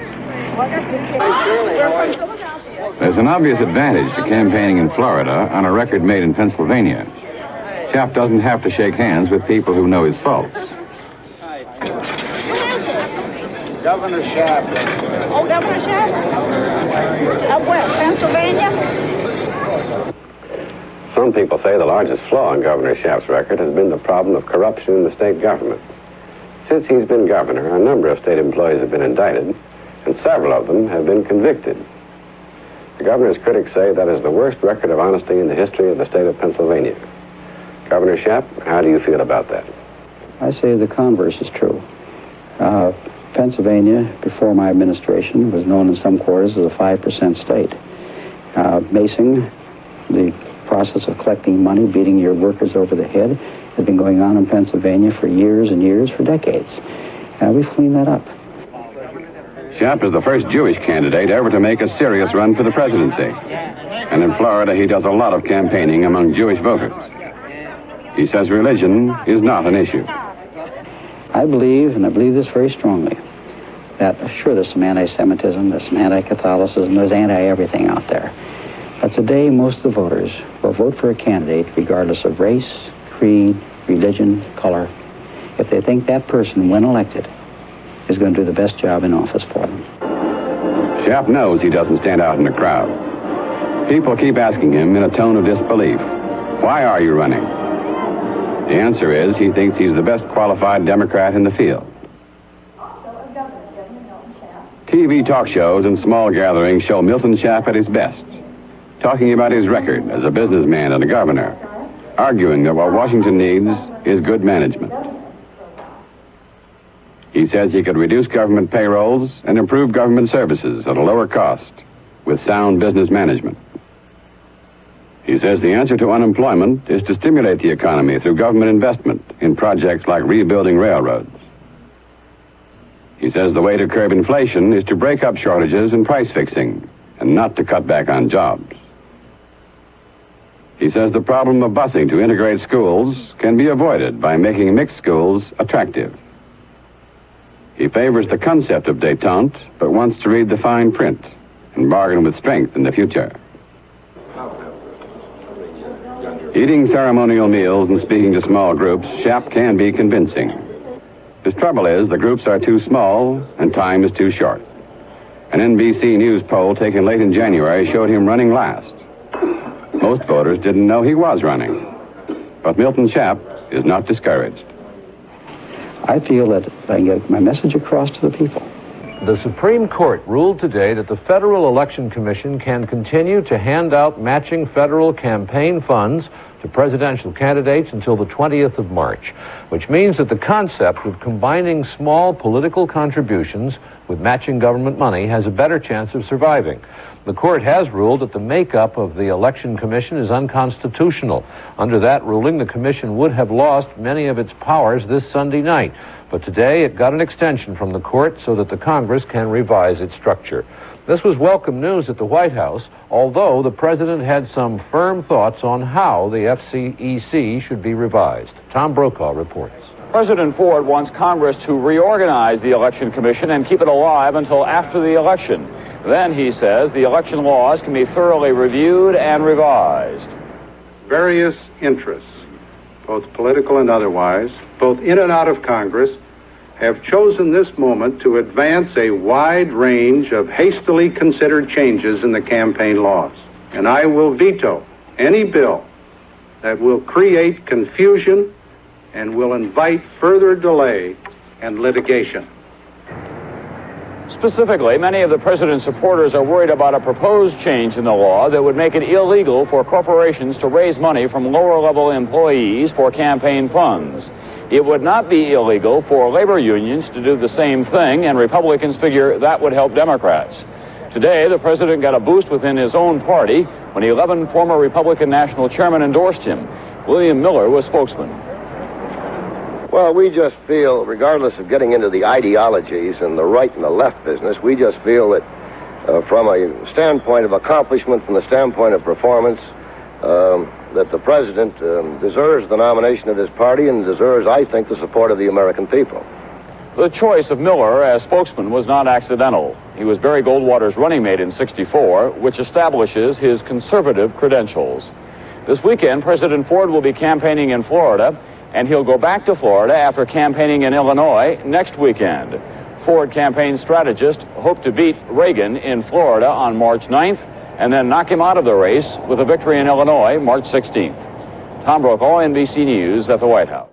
There's an obvious advantage to campaigning in Florida on a record made in Pennsylvania. Schaap doesn't have to shake hands with people who know his faults. Governor Schaap. Oh, Governor Schaap? Up where, Pennsylvania? Some people say the largest flaw in Governor Schaap's record has been the problem of corruption in the state government. Since he's been governor, a number of state employees have been indicted, and several of them have been convicted. The governor's critics say that is the worst record of honesty in the history of the state of Pennsylvania. Governor Schaap, how do you feel about that? I say the converse is true. Pennsylvania, before my administration, was known in some quarters as a 5% state. Macing, the process of collecting money, beating your workers over the head, has been going on in Pennsylvania for years and years, for decades. We've cleaned that up. Schaap is the first Jewish candidate ever to make a serious run for the presidency. And in Florida, he does a lot of campaigning among Jewish voters. He says religion is not an issue. I believe, and I believe this very strongly, that sure there's some anti-Semitism, there's some anti-Catholicism, there's anti-everything out there. But today, most of the voters will vote for a candidate regardless of race, creed, religion, color, if they think that person, when elected, is going to do the best job in office for them. Schaap knows he doesn't stand out in the crowd. People keep asking him in a tone of disbelief, "Why are you running?" The answer is he thinks he's the best qualified Democrat in the field. TV talk shows and small gatherings show Milton Schaap at his best, talking about his record as a businessman and a governor, arguing that what Washington needs is good management. He says he could reduce government payrolls and improve government services at a lower cost with sound business management. He says the answer to unemployment is to stimulate the economy through government investment in projects like rebuilding railroads. He says the way to curb inflation is to break up shortages and price fixing and not to cut back on jobs. He says the problem of busing to integrate schools can be avoided by making mixed schools attractive. He favors the concept of détente, but wants to read the fine print and bargain with strength in the future. Eating ceremonial meals and speaking to small groups, Schaap can be convincing. His trouble is the groups are too small and time is too short. An NBC News poll taken late in January showed him running last. Most voters didn't know he was running. But Milton Schaap is not discouraged. I feel that if I can get my message across to the people. The Supreme Court ruled today that the Federal Election Commission can continue to hand out matching federal campaign funds to presidential candidates until the 20th of March, which means that the concept of combining small political contributions with matching government money has a better chance of surviving. The court has ruled that the makeup of the Election Commission is unconstitutional. Under that ruling, the commission would have lost many of its powers this Sunday night. But today, it got an extension from the court so that the Congress can revise its structure. This was welcome news at the White House, although the president had some firm thoughts on how the FCEC should be revised. Tom Brokaw reports. President Ford wants Congress to reorganize the Election Commission and keep it alive until after the election. Then, he says, the election laws can be thoroughly reviewed and revised. Various interests, both political and otherwise, both in and out of Congress, have chosen this moment to advance a wide range of hastily considered changes in the campaign laws. And I will veto any bill that will create confusion and will invite further delay and litigation. Specifically, many of the president's supporters are worried about a proposed change in the law that would make it illegal for corporations to raise money from lower-level employees for campaign funds. It would not be illegal for labor unions to do the same thing, and Republicans figure that would help Democrats. Today, the president got a boost within his own party when 11 former Republican national chairmen endorsed him. William Miller was spokesman. Well, we just feel, regardless of getting into the ideologies and the right and the left business, we just feel that from a standpoint of accomplishment, from the standpoint of performance, that the president deserves the nomination of his party and deserves, I think, the support of the American people. The choice of Miller as spokesman was not accidental. He was Barry Goldwater's running mate in '64, which establishes his conservative credentials. This weekend, President Ford will be campaigning in Florida, and he'll go back to Florida after campaigning in Illinois next weekend. Ford campaign strategists hope to beat Reagan in Florida on March 9th and then knock him out of the race with a victory in Illinois March 16th. Tom Brokaw, NBC News at the White House.